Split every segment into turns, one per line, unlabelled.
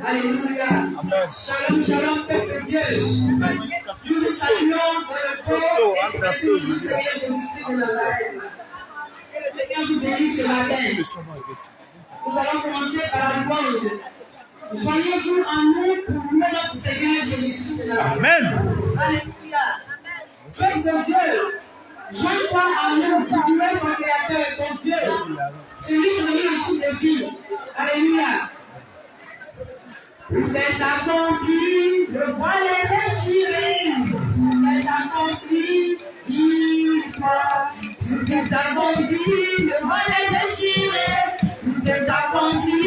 Alléluia. Shalom, shalom, peuple de Dieu. Nous nous saluons dans le corps et le Seigneur vous bénisse ce matin. Nous allons commencer par la louange. Joignez-vous en nous pour louer notre Seigneur Jésus-Christ. Amen. Alléluia. Peuple de Dieu, joins-toi en nous pour louer ton Créateur, ton Dieu, celui qui nous donne sous de vie. Alléluia. Tout est accompli, le voile est déchiré. Tout est accompli, victoire. Tout est accompli, le voile est déchiré. Tout est accompli,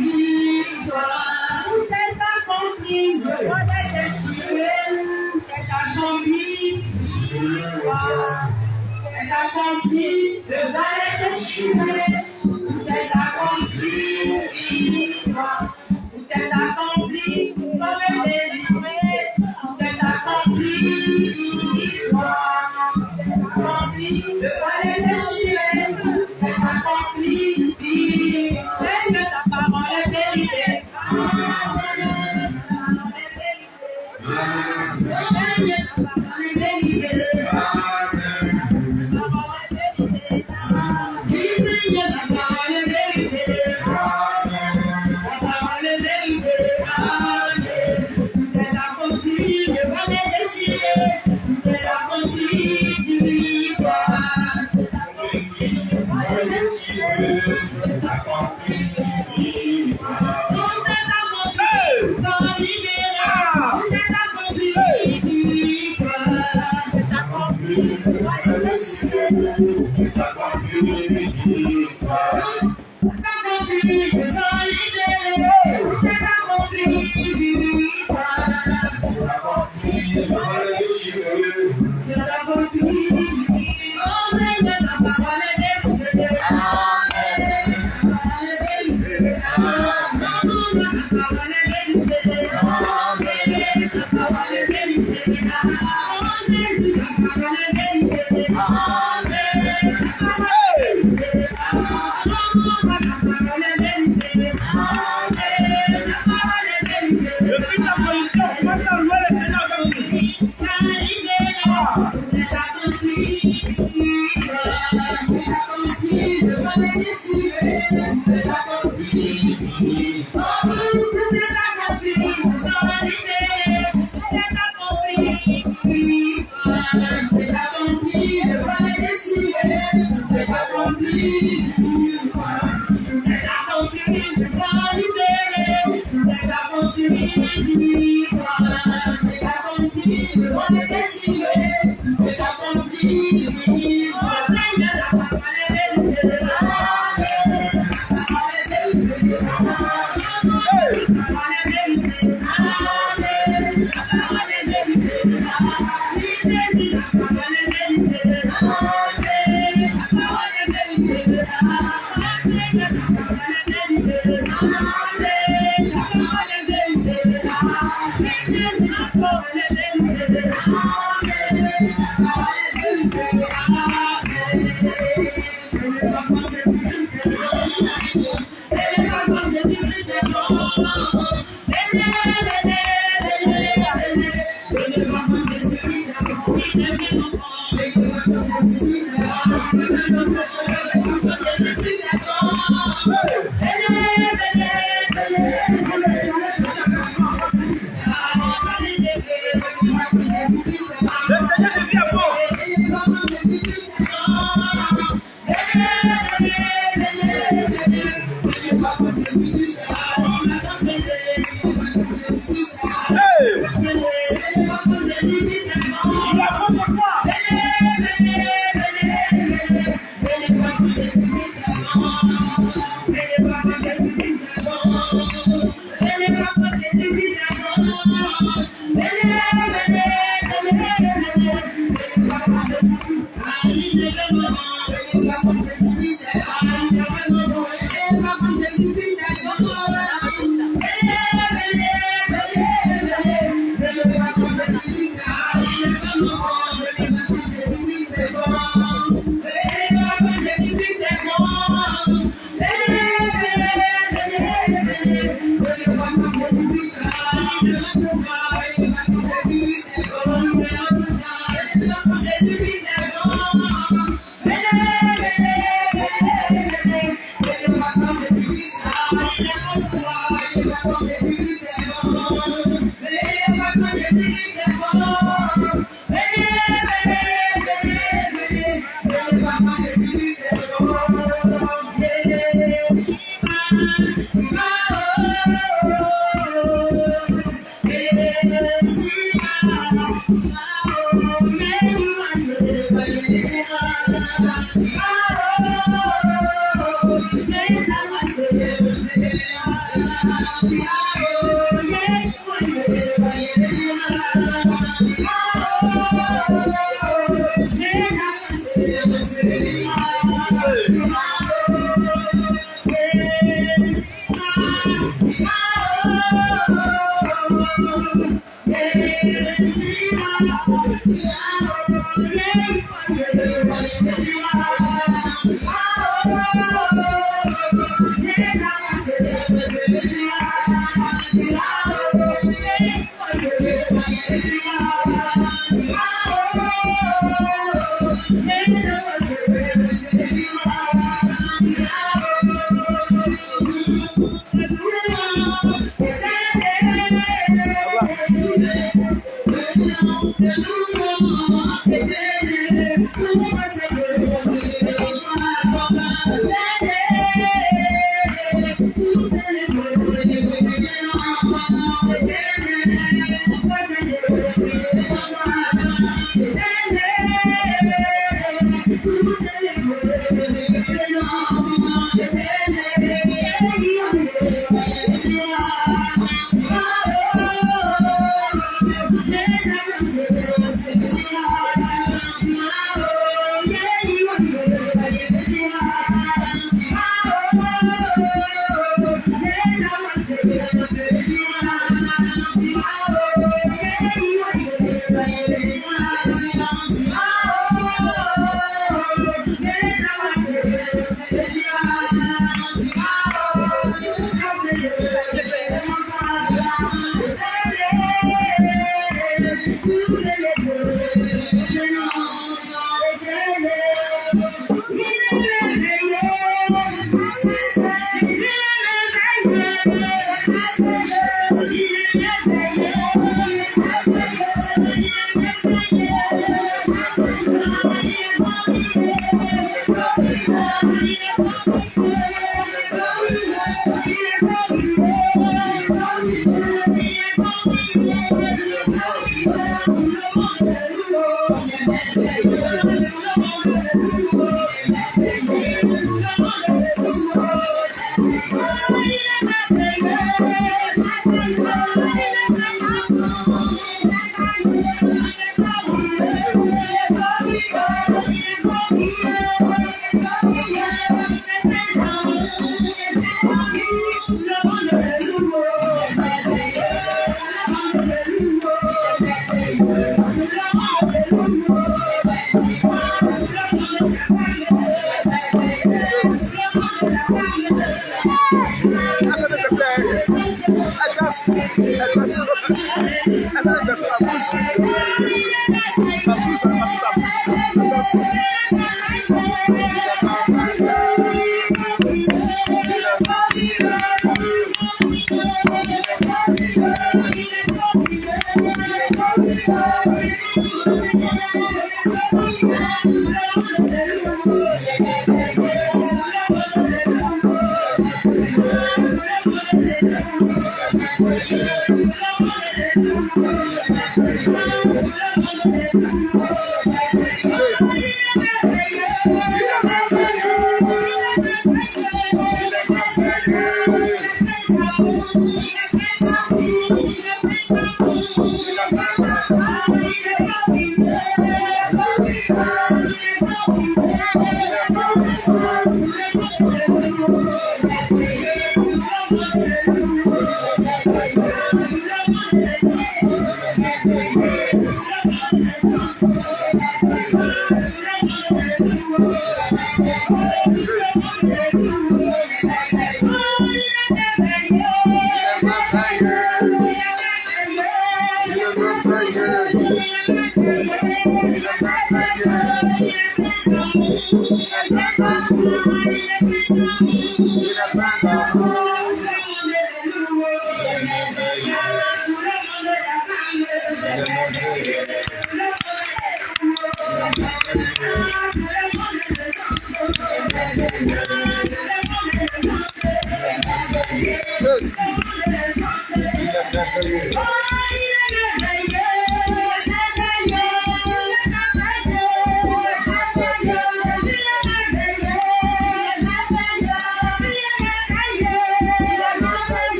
victoire. Tout est accompli, le voile est déchiré. Tout est accompli, victoire. Tout est accompli, le voile est déchiré. Tout est accompli, victoire. Tout est accompli, nous sommes délivrés. Tout est accompli, victoire. Tout est accompli, le voile est déchiré. Tout est accompli, victoire. Seigneur, ta parole est vérité. Seigneur, ta parole est vérité. Seigneur, ta parole est vérité. Seigneur, ta parole est vérité.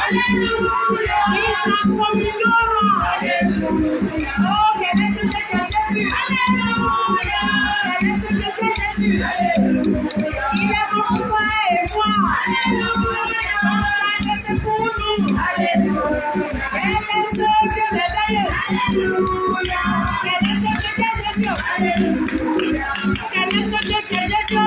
Alléluia. transforme l'ignorant. Oh, quel est ce que Jésus. Alléluia. Quel est ce que Jésus. Il est mon frère et moi. Alléluia. Son sang c'est pour nous. Alléluia. Quel est ce que merveilleux. Alléluia. Quel est ce que Jésus. Alléluia. Quel est ce que Jésus.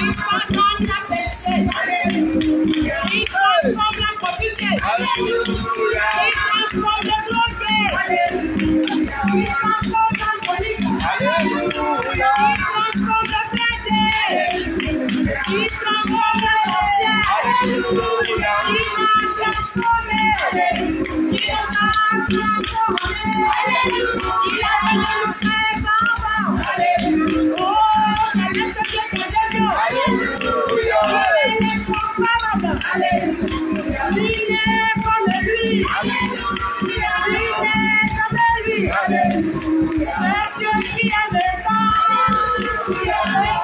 Il pardonne la péché. Alléluia. Il transforme la pauvreté. Alléluia. Il transforme le drogué. Alléluia. Il transforme l'alcoolique. Alléluia. Il transforme le blindé. Alléluia. Il transforme la sorcière. Alléluia. Il m'a transformé. Alléluia. Il nous a transformé. Alléluia. Il a venu nous faire enfants. Alléluia. Oh, quel est ce que Jésus. Alléluia. Il est incomparable. Alléluia. Il est comme lui. Alléluia. Il est comme lui. Alléluia. C'est Dieu qui est dedans. Alléluia.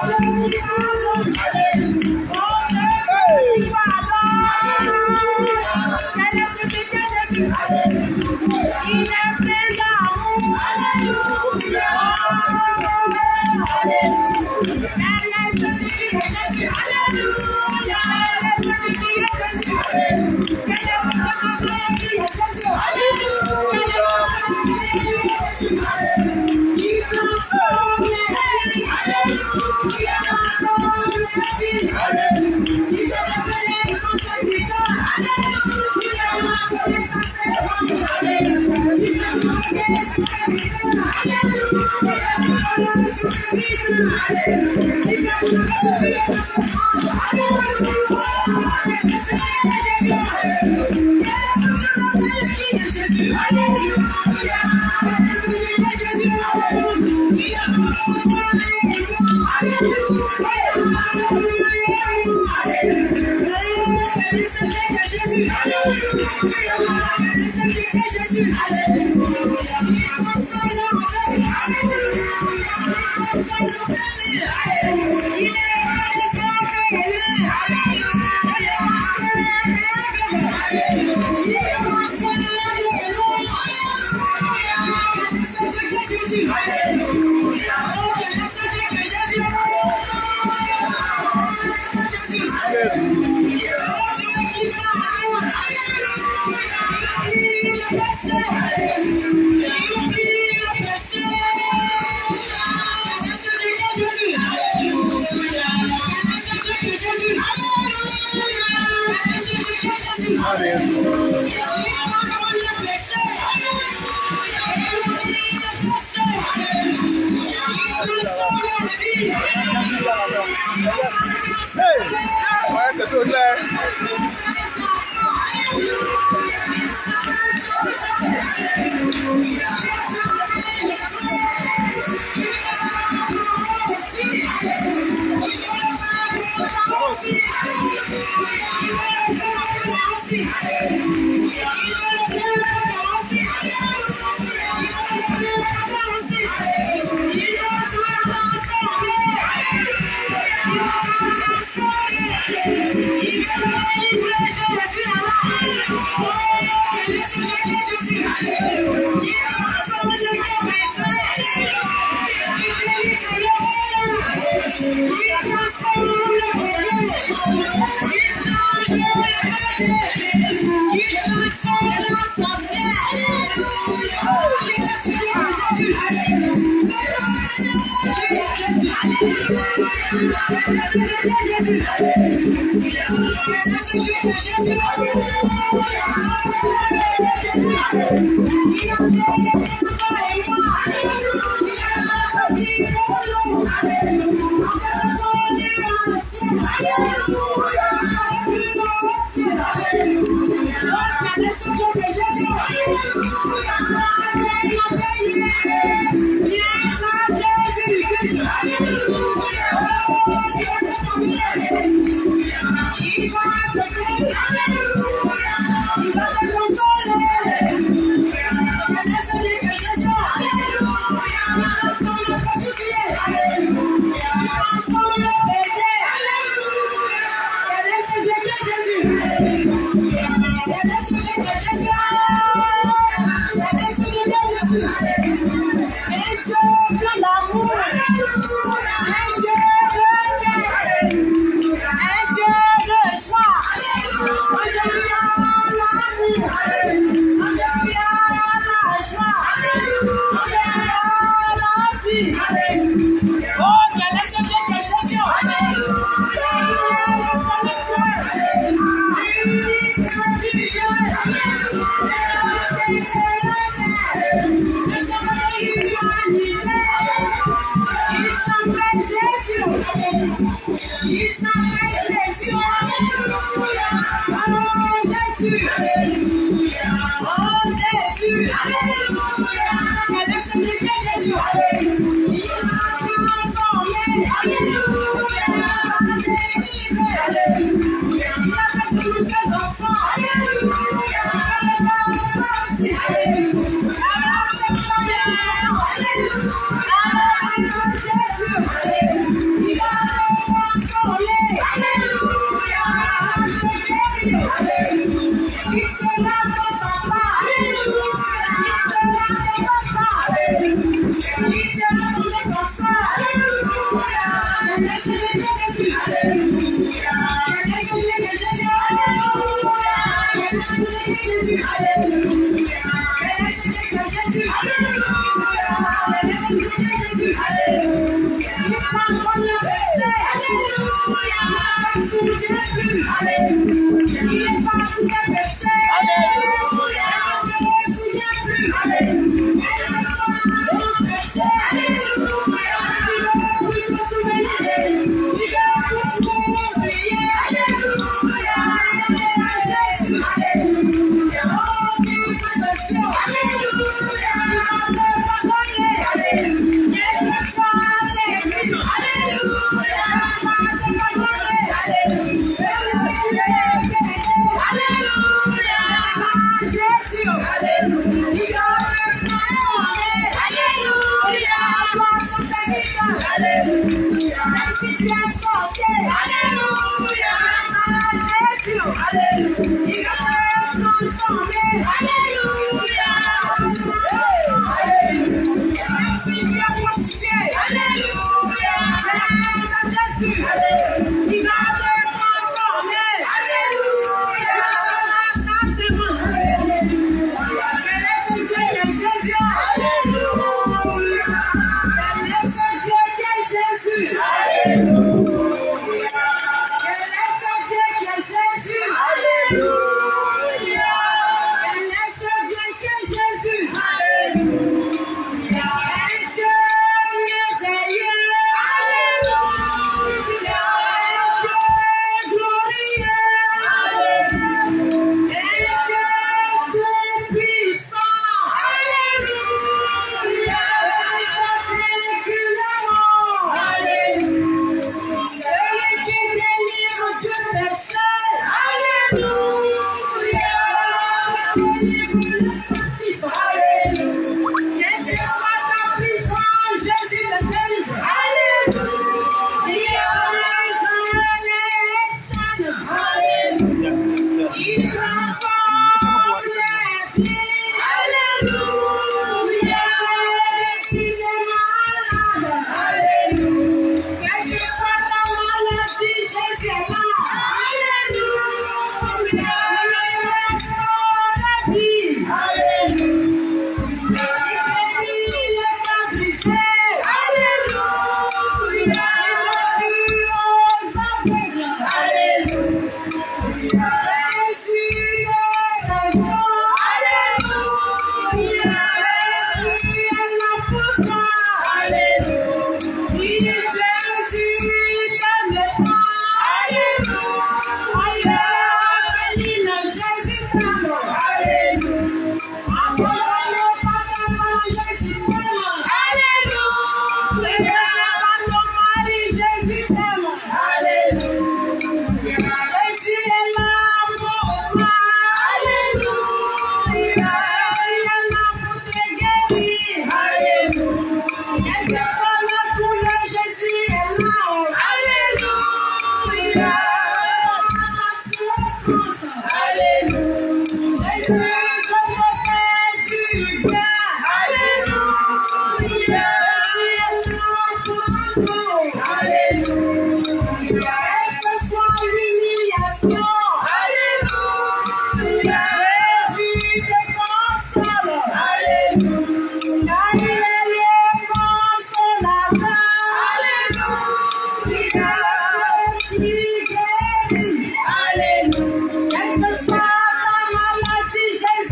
C'est Dieu qui pardonne. Alléluia. Oh, c'est Dieu qui pardonne. Alléluia. Quel est ce que Jésus. Alléluia. Il est plein d'amour. Alléluia. Alléluia. Quel est ce que Jésus. Alléluia. Quel est ce que Jésus. Alléluia. Quel est ce que Jésus. Alléluia. Il transforme les vies. Alléluia. Il fait révéler son serviteur. Alléluia. Il fait marquer son serviteur. Alléluia. Il fait son serviteur. Alléluia. Il fait marquer son serviteur. Jésus.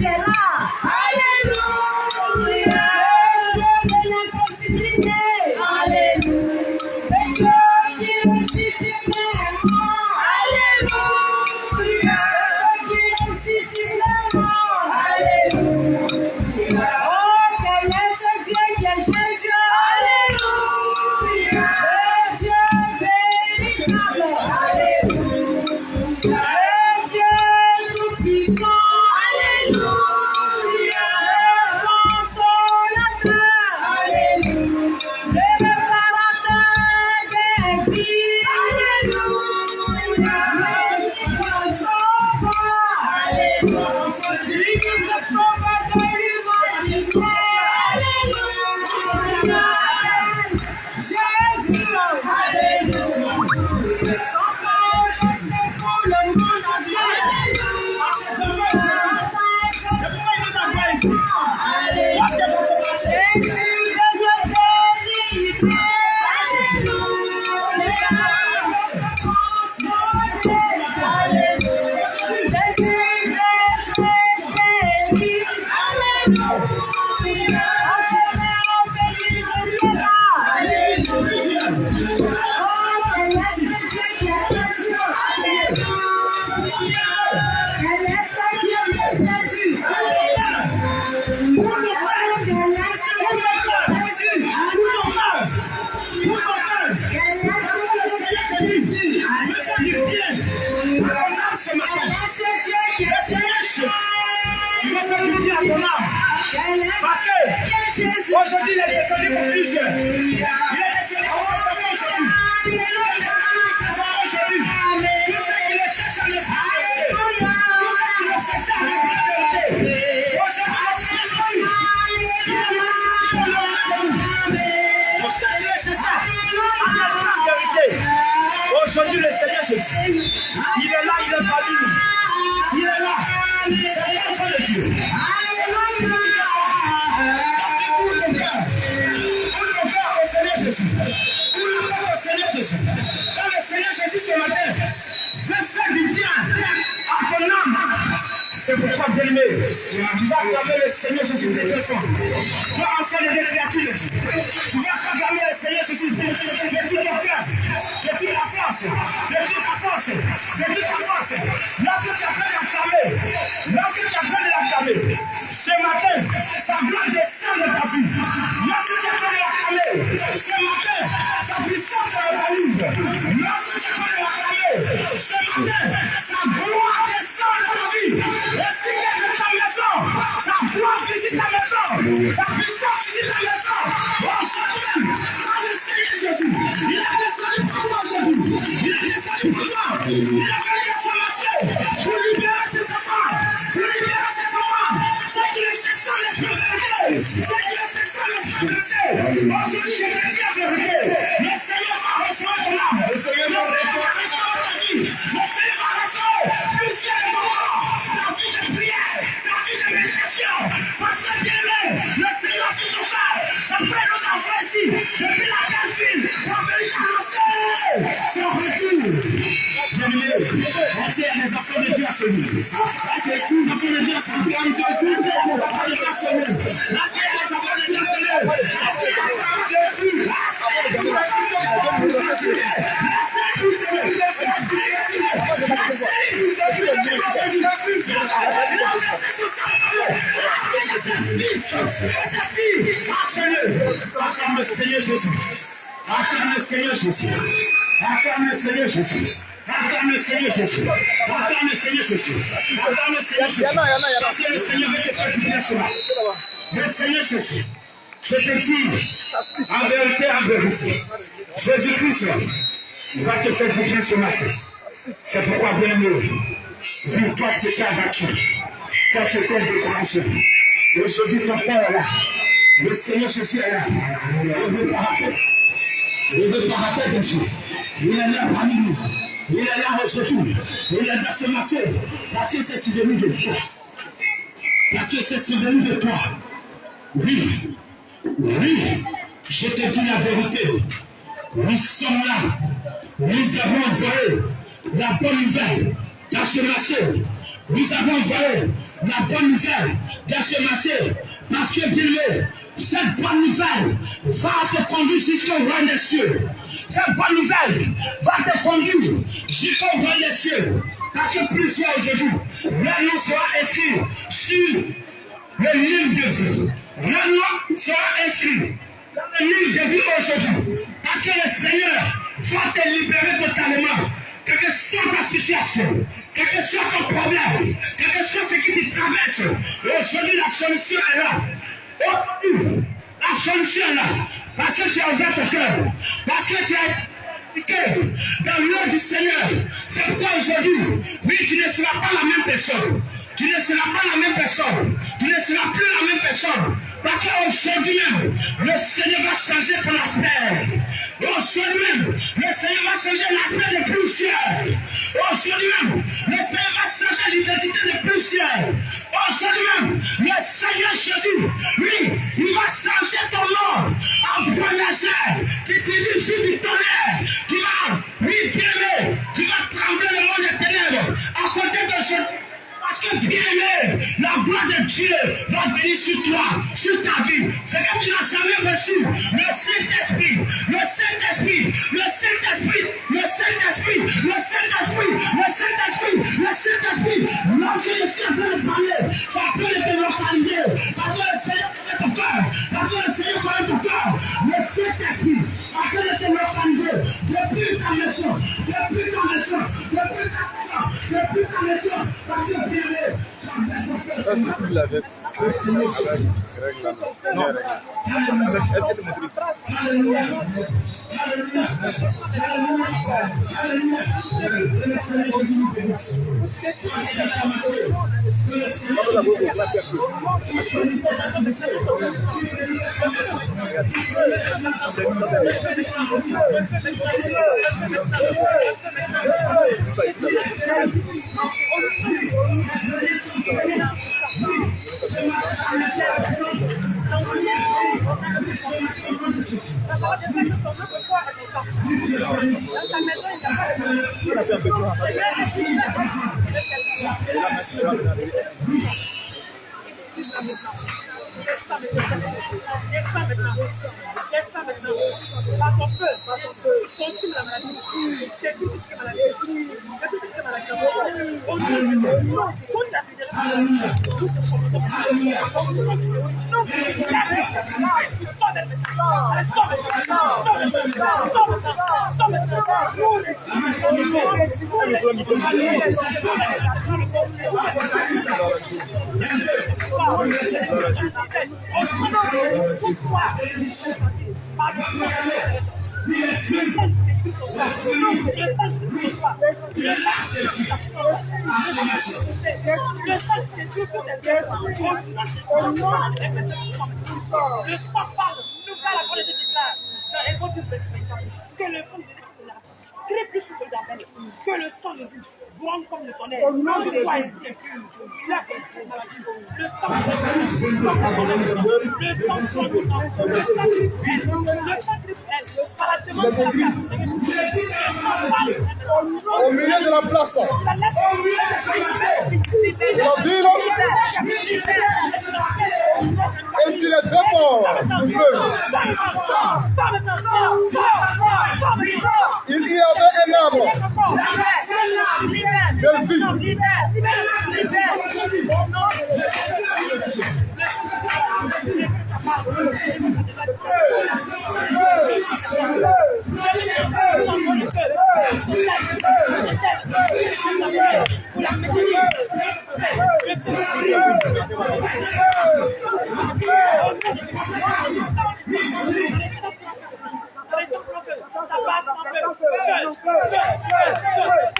tu es là. Alléluia. Dieu de l'impossibilité. Alléluia. Le Dieu qui ressuscite les morts. Alléluia. Le Dieu qui ressuscite les morts. Alléluia. Oh, quel est ce Dieu qui est Jésus. Alléluia. Le Dieu véritable. Alléluia. Le Dieu tout-puissant. Alléluia. Le consolateur. Alléluia. Le réparateur des vies. Alléluia. Le sauveur. Alléluia. Celui qui te sauve de l'humanité. Alléluia. Jésus. Alléluia. Sans foi, je sais pour le monde entier. Jésus de Dieu délivré. Alléluia. Alléluia. Jésus guéri. Alléluia. Alléluia.
Il va faire du bien à ton âme. Parce que aujourd'hui, il est descendu pour plusieurs. Il est descendu pour sa façon aujourd'hui. Il est descendu pour sa façon aujourd'hui. Tout ce qu'il est cherché à l'esprit. Tout ce qu'il est cherché à l'esprit. Aujourd'hui, aujourd'hui, le Seigneur Jésus, il est là, il est parmi nous. Il est là. C'est l'enfant de Dieu. Ouvre ton cœur. Ouvre ton cœur au Seigneur Jésus. Ouvre ton cœur au Seigneur Jésus. Quand le Seigneur Jésus ce matin veut faire du bien à ton âme, c'est pourquoi, bien-aimé, tu vas acclamer le Seigneur Jésus de tes enfants. Toi, enfant de Dieu, créature, tu vas acclamer le Seigneur Jésus de tout ton cœur, de toute ta force, de toute ta force, de toute ta force. Lorsque tu appelles l'acclamer, lorsque tu appelles l'acclamer, ce matin, sa gloire descend de ta vie. Lorsque tu appelles l'acclamer, ce matin, sa puissance te réalise. Lorsque tu appelles l'acclamer, ce matin, sa gloire descend de ta vie. Le Seigneur de ta maison, sa gloire visite ta maison, sa puissance visite ta maison. Aujourd'hui, quand le Seigneur Jésus, il a descendu pour toi aujourd'hui. Il a descendu pour toi. Il a fallu que ça marche pour libérer ses enfants, pour libérer ses enfants. Ceux qui le cherchent l'esprit vérité, ceux qui le cherchent l'esprit vérité. Aujourd'hui, je te dis la vérité. Le Seigneur va restaurer ton âme. Le Seigneur va restaurer ta vie. Le Seigneur va restaurer le ciel de ton corps. La vie de prière, la vie de méditation. Parce que bien aimé, le Seigneur fait ton cœur. J'appelle nos enfants ici, depuis la belle ville, pour venir annoncer son retour. Bien-aimé, entière les enfants de Dieu à ce niveau. Là, c'est tous les enfants de Dieu à ce niveau. Là, c'est tous les enfants de Dieu à ce niveau. Là, c'est les enfants de Dieu à ce niveau. Là, c'est les enfants de Dieu à ce niveau. Là, c'est les enfants de Dieu à ce niveau. Acclame le Seigneur Jésus. Acclame le Seigneur Jésus. Acclame le Seigneur Jésus. Acclame le Seigneur Jésus. Acclame le Seigneur Jésus. Acclame le Seigneur Jésus. Parce que le Seigneur veut te faire du bien cela. Le Seigneur Jésus, je te dis, en vérité, Jésus-Christ va te faire du bien ce matin. C'est pourquoi, bien aimé, vu toi tu es abattu, toi tu es comme découragé. Aujourd'hui, ton Père est là. Le Seigneur Jésus est là. Il ne veut pas rappeler. Il ne veut pas rappeler de Dieu. Il est là parmi nous. Il est là aujourd'hui. Il est dans ce marché. Parce que c'est souvenu de toi. Parce que c'est souvenu de toi. Oui. Oui. Je te dis la vérité. Nous sommes là. Nous avons envoyé la bonne nouvelle dans ce marché. Nous avons envoyé la bonne nouvelle dans ce marché. Parce que, bien, cette bonne nouvelle va te conduire jusqu'au roi des cieux. Cette bonne nouvelle va te conduire jusqu'au roi des cieux. Parce que plusieurs aujourd'hui, leur nom sera inscrit sur le livre de vie. Leur nom sera inscrit dans le livre de vie aujourd'hui. Parce que le Seigneur va te libérer totalement. Quelle que soit ta situation, quel que soit ton problème, quel que soit ce qui te traverse, aujourd'hui la solution est là. Aujourd'hui, la solution est là. Parce que tu as ouvert ton cœur. Parce que tu as dans l'œuvre du Seigneur. C'est pourquoi aujourd'hui, oui, tu ne seras pas la même personne. Tu ne seras pas la même personne. Tu ne seras plus la même personne. Parce qu'aujourd'hui même, le Seigneur va changer ton aspect. Aujourd'hui même, le Seigneur va changer l'aspect de plusieurs. Aujourd'hui même, le Seigneur va changer l'identité de plusieurs. Aujourd'hui même, le Seigneur Jésus, lui, il va changer ton nom en voyageur. Tu sais du tonnerre. Tu vas, oui, bien, tu vas trembler le monde des ténèbres à côté de Jésus. Parce que bien aimé, la gloire de Dieu va venir sur toi, sur ta vie. C'est que tu n'as jamais reçu le Saint-Esprit, le Saint-Esprit, le Saint-Esprit, le Saint-Esprit, le Saint-Esprit, le Saint-Esprit, le Saint-Esprit. Lorsque je suis en train de parler, ça peut te localiser. Parce que le Seigneur connaît ton cœur. Parce que le Seigneur connaît ton cœur. Le Saint-Esprit, ça peut te localiser. Depuis ta maison, depuis ta maison, depuis ta maison, depuis ta maison. Parce que bien aimé,
ça c'est plus la vête. Non.
Que le sang de Jésus brûle comme le tonnerre. Je dois être pur. Il a été maladie. Le sang de Jésus, le sang de
Au milieu de la place, la ville, et si les dépôts du feu, il y avait un arbre de vie.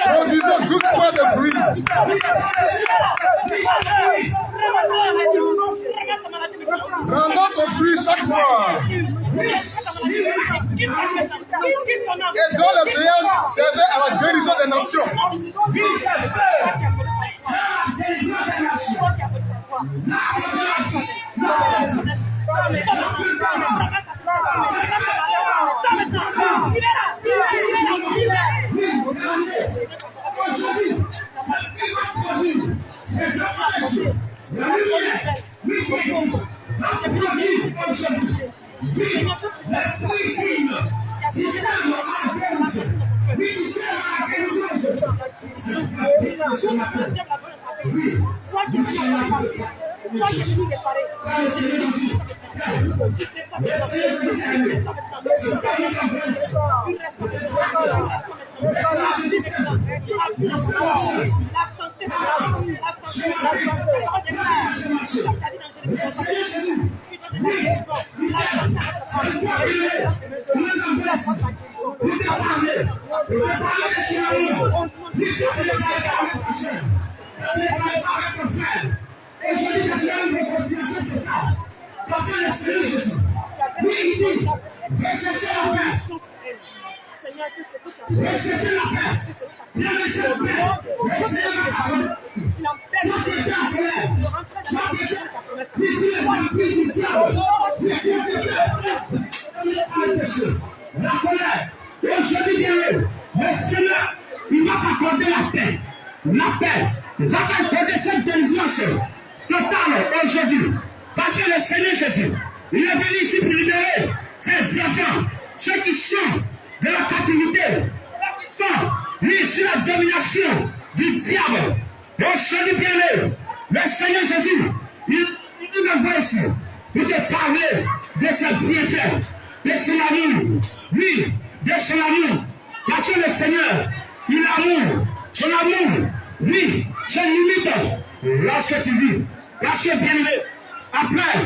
On disait good for the fruit. Rendons son fruit chaque fois. Et dont le veillage servait à la guérison des nations.
Aujourd'hui, ça sera une réconciliation totale. Parce que le Seigneur Jésus, lui, il dit, recherchez la paix. Recherchez la paix. Bien laissez la paix. Recherchez la parole. Quand tu es en colère, quand tu es ici, les vampires du diable, la colère. Aujourd'hui, bien le Seigneur, il va t'accorder la paix. La paix. Il va t'accorder cette délivrance totale aujourd'hui. Parce que le Seigneur Jésus, il est venu ici pour libérer ses enfants, ceux qui sont de la captivité, sont mis sur la domination du diable. Aujourd'hui, bien le Seigneur Jésus, il nous envoie ici pour te parler de ses bienfaits, de son amour, oui, de son amour. Parce que le Seigneur, il a amour, son amour, oui, c'est limite lorsque tu vis. Parce que bien aimé, après,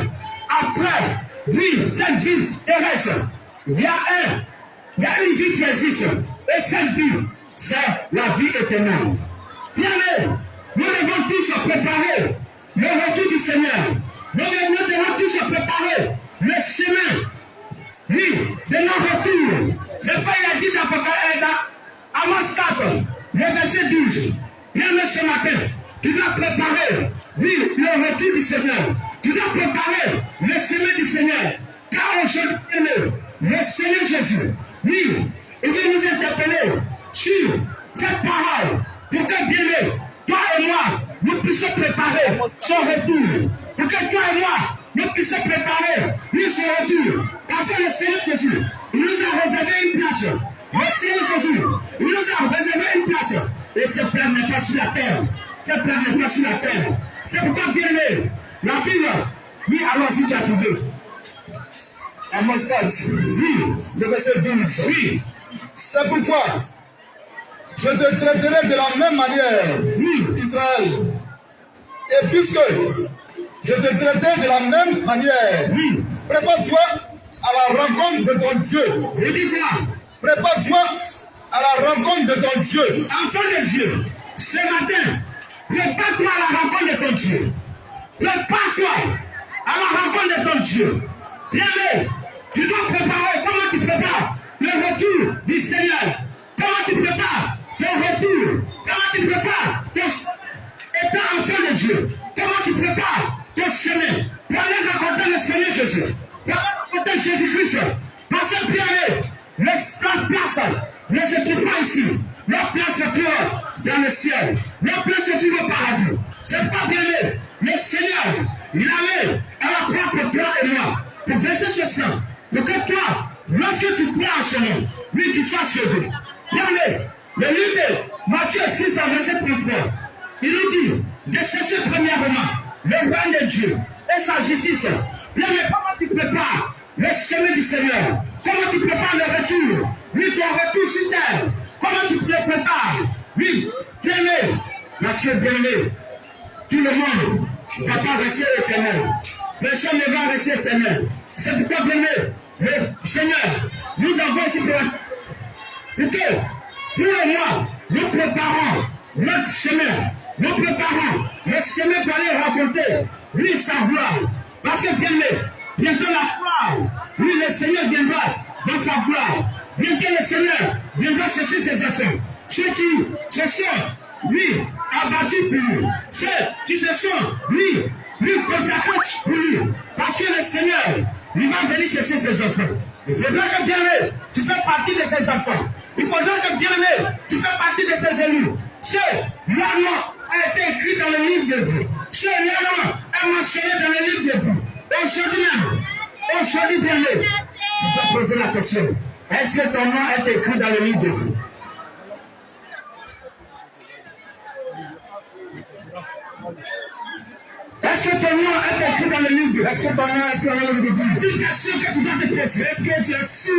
vivre cette vie terrestre, il y a une vie qui existe. Et cette vie, c'est la vie éternelle. Bien aimé, nous devons tous préparer le retour du Seigneur. Nous devons tous préparer le chemin, oui, de notre retour. C'est quoi il a dit dans Amos 4, le verset 12. Bien aimé, ce matin, tu dois préparer, oui, le retour du Seigneur. Tu dois préparer le chemin du Seigneur. Car aujourd'hui, le Seigneur Jésus, oui, il veut nous interpeller sur cette parole. Pour que bien, toi et moi, nous puissions préparer son retour. Pour que toi et moi, nous puissions préparer son retour. Parce que le Seigneur Jésus, il nous a réservé une place. Le Seigneur Jésus, il nous a réservé une place. Et ce plan n'est pas sur la terre. Ce plan n'est pas sur la terre. C'est pourquoi bien aimé, la Bible, oui, alors si tu as trouvé. Amos 4, oui, le verset 12, oui.
C'est pourquoi je te traiterai de la même manière,
Oui.
Israël. Et puisque je te traiterai de la même manière,
Oui.
prépare-toi à la rencontre de ton Dieu.
Et dis-moi,
Prépare-toi à la rencontre de ton Dieu.
enfant de Dieu, ce matin, prépare-toi à la rencontre de ton Dieu. Prépare-toi à la rencontre de ton Dieu. Bien-aimé, tu dois préparer. Comment tu prépares le retour du Seigneur? Comment tu prépares ton retour? Comment tu prépares ton état enfant de Dieu? Comment tu prépares ton chemin pour aller rencontrer le Seigneur Jésus? Pour aller rencontrer Jésus-Christ. Parce que bien-aimé, la place ne se trouve pas ici. La place se trouve dans le ciel. La place se trouve au paradis. C'est pas bien-aimé. Le Seigneur, il allait à la croix pour toi et moi, pour verser ce sang, pour que toi, lorsque tu crois en son nom, lui tu sois sauvé. Bien-aimé, le livre de Matthieu 6, verset 33, il nous dit de chercher premièrement le royaume de Dieu et sa justice. Bien-aimé, comment tu prépares le chemin du Seigneur? Comment tu prépares le retour? Oui, ton retour sur terre. Comment tu le prépares? Oui, bien-aimé, parce que bien-aimé, tout le monde ne va pas rester éternel. Personne ne va rester éternel. C'est pourquoi, bien-aimé, le Seigneur, nous avons ici pour que vous et moi, nous préparons notre chemin. Nous préparons le chemin pour aller raconter, lui, sa gloire. Parce que, bien-aimé, bientôt la gloire, lui, le Seigneur viendra dans sa gloire. Bientôt le Seigneur viendra chercher ses enfants. Ceux qui se sont, lui, abattus pour lui. Ceux qui se sont, lui consacrés pour lui. Parce que le Seigneur, il va venir chercher ses enfants. Il faudra que bien-aimé, tu fais partie de ses enfants. Il faudra que bien-aimé, tu fais partie de ses élus. Ceux, leur nom a été écrit dans le livre de vie. Ceux, leur nom est mentionné dans le livre de vie. Aujourd'hui, bien-aimé, tu peux poser la question. Est-ce que ton nom est écrit dans le livre de vie? Est-ce que ton nom est écrit dans le Dieu?
Est-ce que ton nom est inscrit dans le livre de Dieu?
C'est une question que tu dois te poser.
Est-ce que tu es sûr?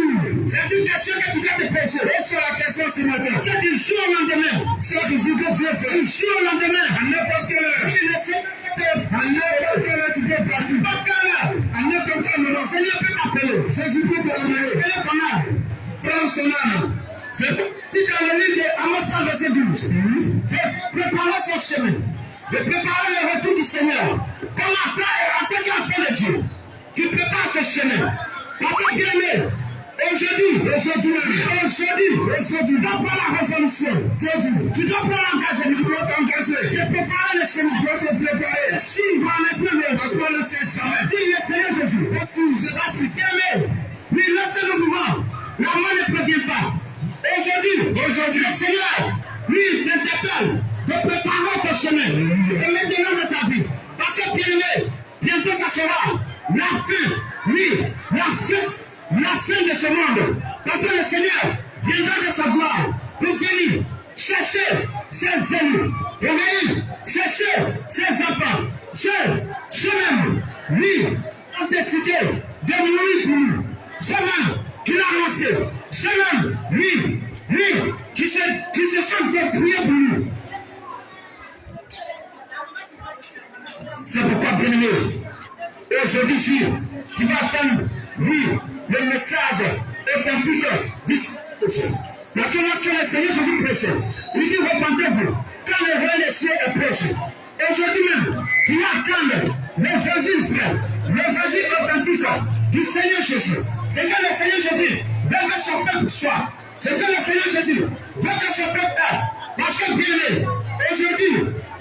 C'est une question que tu dois te poser.
Est-ce que la question ce matin?
C'est du jour au lendemain.
Chaque jour que Dieu fait,
Du jour au lendemain.
à n'importe quelle heure,
Il ne sait pas
à n'importe quelle heure tu peux passer, à n'importe quel moment,
le Seigneur peut t'appeler.
Jésus peut te ramener.
Appelez comment?
Prends ton âme.
C'est dit dans le livre d'Amos 4, verset 12. De préparer son chemin. De préparer le retour du Seigneur. Comme en tant qu'enfant de Dieu, tu prépares ce chemin. Parce que bien aimé, aujourd'hui, tu dois prendre la résolution. Tu dois prendre l'engagement. Tu dois t'engager. De préparer le chemin. Tu dois te préparer. Suivre en esprit. Parce qu'on ne sait jamais. Si le Seigneur Jésus. Parce que bien aimé, mais lorsque nous vivons, la mort ne prévient pas. Aujourd'hui, le Seigneur, lui, t'interpelle de préparer ton chemin. Et maintenant de ta vie. Parce que bien aimé, bientôt ça sera la fin. Oui, la fin de ce monde. Parce que le Seigneur viendra de sa gloire pour venir chercher ses ennemis. Pour venir chercher ses enfants. Ceux-mêmes, lui, ont décidé de mourir pour nous. Ceux-mêmes qui l'ont annoncé. Ceux-mêmes, lui, qui se sont dépouillés pour nous. C'est pourquoi, bien aimé, aujourd'hui, tu vas attendre, oui, le message authentique du Seigneur. Parce que lorsque le Seigneur Jésus prêchait, il dit repentez-vous, quand le roi des cieux est prêché. Aujourd'hui même, tu vas attendre l'évangile, frère, l'évangile authentique du Seigneur Jésus. C'est que le Seigneur Jésus veut que son peuple soit. C'est que le Seigneur Jésus veut que son peuple ait. Parce que bien aimé, aujourd'hui,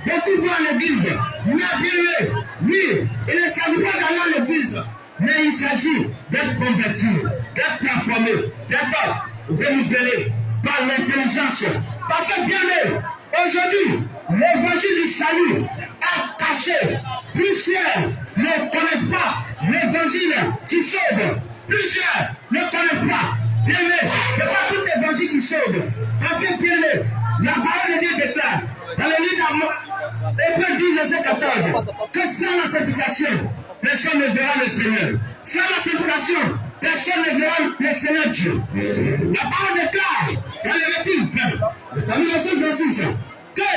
beaucoup vont à l'église. Mais bien aimé, oui, il ne s'agit pas d'aller à l'église, mais il s'agit d'être converti, d'être transformé, d'être renouvelé par l'intelligence. Parce que bien aimé, aujourd'hui, l'évangile du salut est caché. Plusieurs ne connaissent pas l'évangile qui sauve. Plusieurs ne connaissent pas. Bien aimé, ce n'est pas tout l'évangile qui sauve. En fait, bien aimé, la parole de Dieu déclare dans le livre d'Hébreux 12, verset 14 que sans la sanctification, personne ne verra le Seigneur. Sans la sanctification, personne ne verra le Seigneur Dieu. La parole déclare dans le verset 20, dans le verset 26, que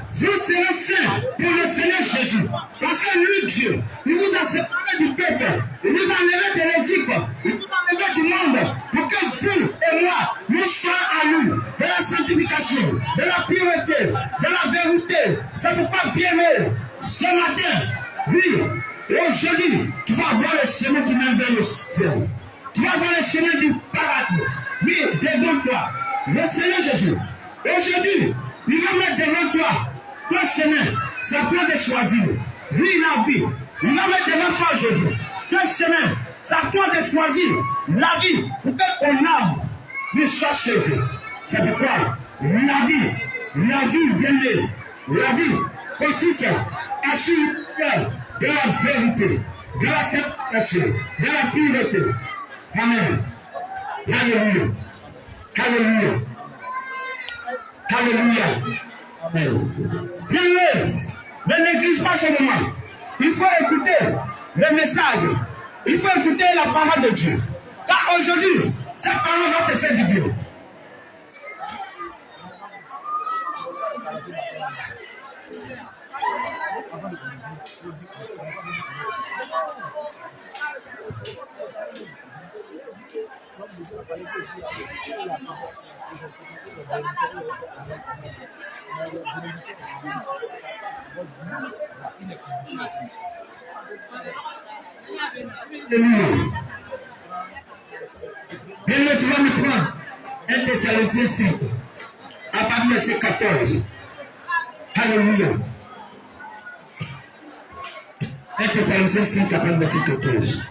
vous serez saints pour le Seigneur Jésus. Parce que lui, Dieu, il vous a séparé du peuple, il vous a enlevé de l'Égypte, il vous a enlevé du monde, pour que vous et moi, nous soyons à nous, de la sanctification, de la pureté, de la vérité. C'est pourquoi, bien aimé, ce matin, oui, et aujourd'hui, tu vas voir le chemin qui mène vers le ciel. Tu vas voir le chemin du paradis. Oui, devant toi, le Seigneur Jésus. Aujourd'hui, il va mettre devant toi ton chemin. C'est à toi de choisir. Lui, la vie. Il va mettre devant toi aujourd'hui ton chemin. C'est à toi de choisir la vie pour que ton âme lui soit sauvée. C'est pourquoi la vie bien-aimée, la vie consiste à suivre de la vérité, de la sanctification, de la pureté. Amen. Alléluia. Alléluia. Alléluia. Amen. Bien, ne néglige pas ce moment. Il faut écouter le message. Il faut écouter la parole de Dieu. Car aujourd'hui, cette parole va te faire du bien. Bien, tu vas me prendre 1 Thessaloniciens 5, à partir du verset 14. Alléluia. 1 Thessaloniciens 5, à partir du verset 14.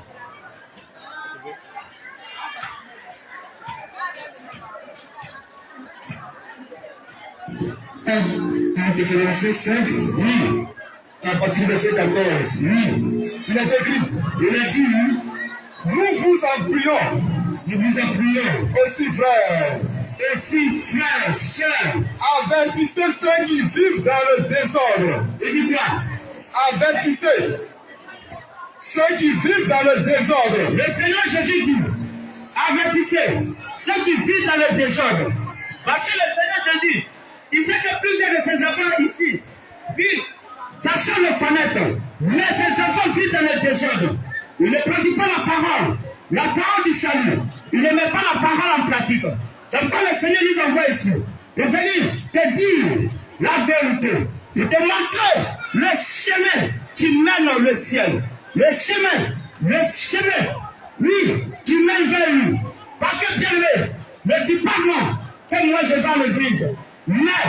Thessaloniciens 5, oui, à partir du verset 14, oui. Il est écrit, il a dit,
nous vous en prions, aussi frères,
sœurs,
avertissez ceux qui vivent dans le désordre.
Et dit quoi?
Avertissez ceux qui vivent dans le désordre.
Le Seigneur Jésus dit, avertissez ceux qui vivent dans le désordre. Parce que le Seigneur Jésus, il sait que plusieurs de ses enfants ici vivent, sachant le connaître, mais ses enfants vivent dans le désordre. Il ne pratique pas la parole du salut. Il ne met pas la parole en pratique. C'est pourquoi le Seigneur nous envoie ici pour venir te dire la vérité, pour te montrer le chemin qui mène au ciel. Le chemin, oui, qui mène vers lui. Parce que bien aimé, ne dis pas moi, que moi je vais à l'église. Mais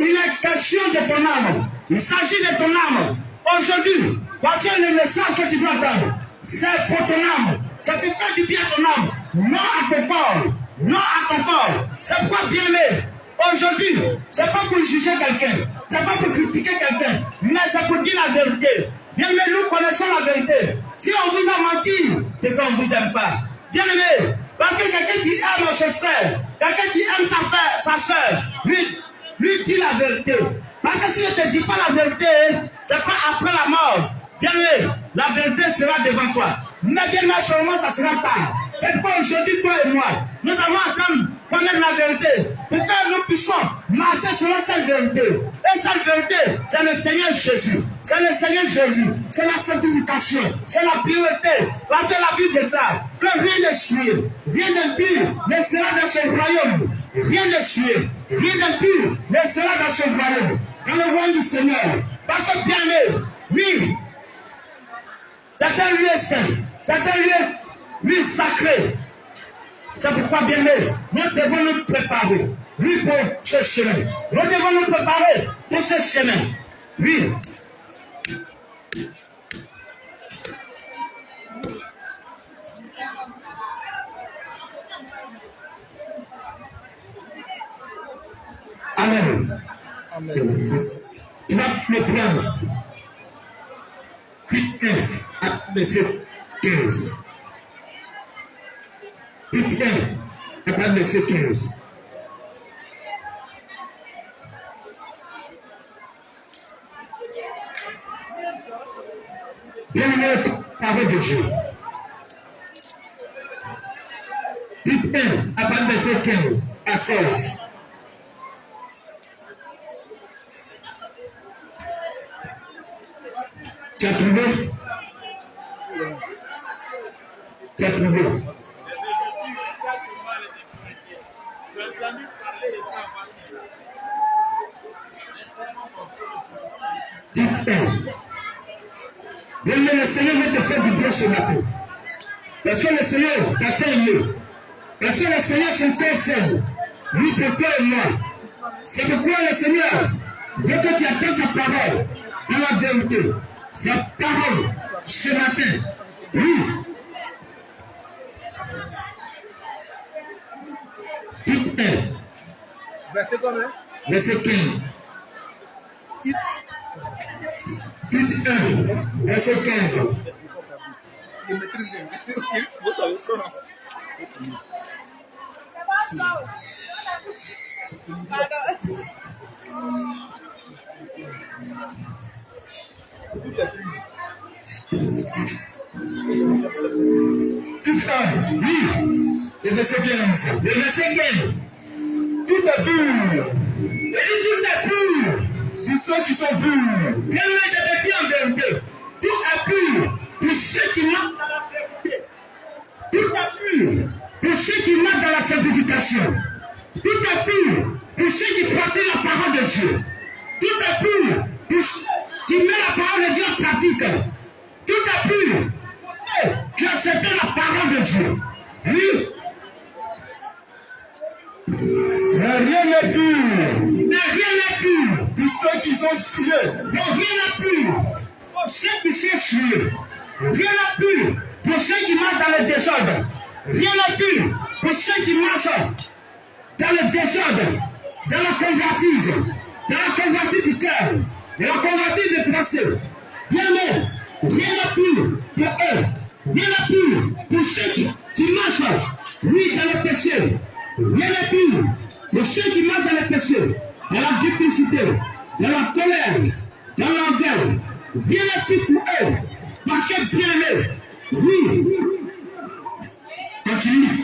il est question de ton âme. Il s'agit de ton âme. Aujourd'hui, voici le message que tu dois entendre. C'est pour ton âme. Ça te fait du bien à ton âme. Non à ton corps. Non à ton corps. C'est pourquoi bien aimé. Aujourd'hui, c'est pas pour juger quelqu'un. C'est pas pour critiquer quelqu'un. Mais c'est pour dire la vérité. Bien aimé, nous connaissons la vérité. Si on vous a menti, c'est qu'on ne vous aime pas. Bien aimé, parce que quelqu'un qui aime son frère, quelqu'un qui aime sa soeur, lui dit la vérité. Parce que s'il ne te dit pas la vérité, c'est pas après la mort. Bien aimé, la vérité sera devant toi. Mais bien aimé, seulement ça sera tard. C'est pourquoi aujourd'hui, toi et moi, nous allons attendre connaître la vérité. Pour que nous puissions marcher sur cette vérité. Et cette vérité, c'est le Seigneur Jésus. C'est le Seigneur Jésus. C'est la sanctification. C'est la priorité. Parce que la Bible déclare que rien de suivre, rien d'impur ne sera dans ce royaume. Rien de suivre, rien d'impur ne sera dans ce royaume. Dans le royaume du Seigneur. Parce que bien aimé, oui, c'est un lieu saint. C'est un lieu sacré. C'est pourquoi, bien aimé, nous devons nous préparer, oui, pour ce chemin. Nous devons nous préparer pour ce chemin. Oui. Amen. Amen. Tu vas me prendre. Titre 1 à verset 15. Titre 1 à verset 15. Bien-aimé, parole de Dieu. Titre 1 à verset 15 à 16. Tu as trouvé? Tu as trouvé? Titre 1. Bien, mais le Seigneur veut te faire du bien ce matin. Parce que le Seigneur t'a aimé. Parce que le Seigneur c'est ton Seigneur. Lui pour toi et moi. C'est pourquoi le Seigneur veut que tu appelles sa parole dans la vérité. Sa parole ce matin. Oui. Titre 1.
Verset combien?
Verset 15. Titre 1. Verset 15.
Je maîtrise bien. Vous savez comment?
Titre 1. Oui. Le verset 15. Le verset 15. Tout est pur. Il dit tout est pur. Tous ceux qui sont purs. Bien, mais je te dis en vérité. Tout est pur. Pour ceux qui marchent dans la vérité. Tout est pur. Pour ceux qui marchent dans la sanctification. Tout est pur. Pour ceux qui pratiquent la parole de Dieu. Tout est pur. Pour ceux qui mettent la parole de Dieu en pratique. Tout est pur. Pour ceux qui acceptent la parole de Dieu. Oui.
Mais rien n'est pur.
Mais rien n'est pur.
Pour ceux qui sont sciés.
Mais rien n'est pur. Pour ceux qui sont sciés. Rien n'est pur. Pour ceux qui marchent dans le désordre. Rien n'est pur. Pour ceux qui marchent dans le désordre. Dans la convoitise. Dans la convoitise du cœur. Dans la convoitise des pensées. Bien mais, rien n'est pur pour eux. Rien n'est pur pour ceux qui marchent, oui, dans le péché. Rien n'est pur pour ceux qui marchent dans le péché, dans la duplicité, dans la colère, dans l'orgueil. Rien n'est pur pour eux. Parce Parce que bien aimé, oui. Continue.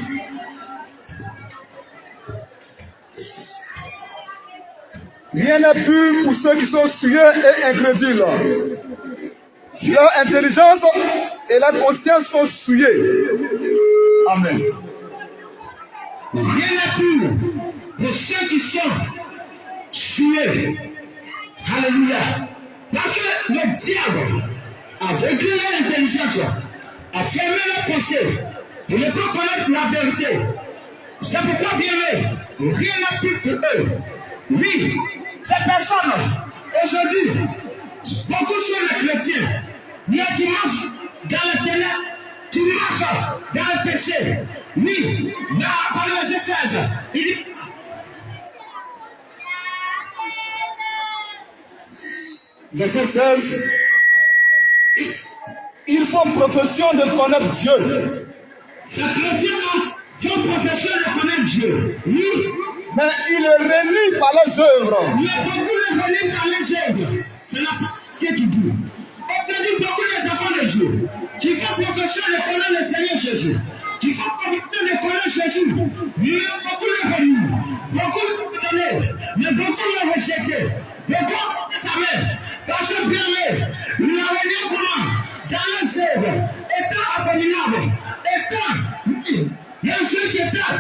Rien n'est plus pour ceux qui sont souillés et incrédules. Leur intelligence et la conscience sont souillées. Amen.
Rien n'est plus pour ceux qui sont souillés. Alléluia. Parce que le diable a vécu leur intelligence, a fermé leur pensée pour ne pas connaître la vérité. C'est pourquoi, bien aimé, rien n'a plus pour eux. Oui, ces personnes, aujourd'hui, beaucoup sont les chrétiens. Mais tu marches dans le ténèbres, tu marches dans le péché. Oui, dans le verset 16, il dit.
Verset 16. Ils font profession de connaître Dieu.
Ces chrétiens font profession de connaître Dieu. Oui.
Mais ils le relient par leurs œuvres.
Mais beaucoup le relient par les œuvres. C'est la partie qui dit. Aujourd'hui, beaucoup des enfants de Dieu qui font profession de connaître le Seigneur Jésus, qui font profession de connaître Jésus, mais beaucoup le relient. Beaucoup le donné, mais beaucoup le rejeté. Beaucoup de sa mère. Parce que bien il a renié comment? Dans les œuvres, étant abominable, étant les jeux qui étaient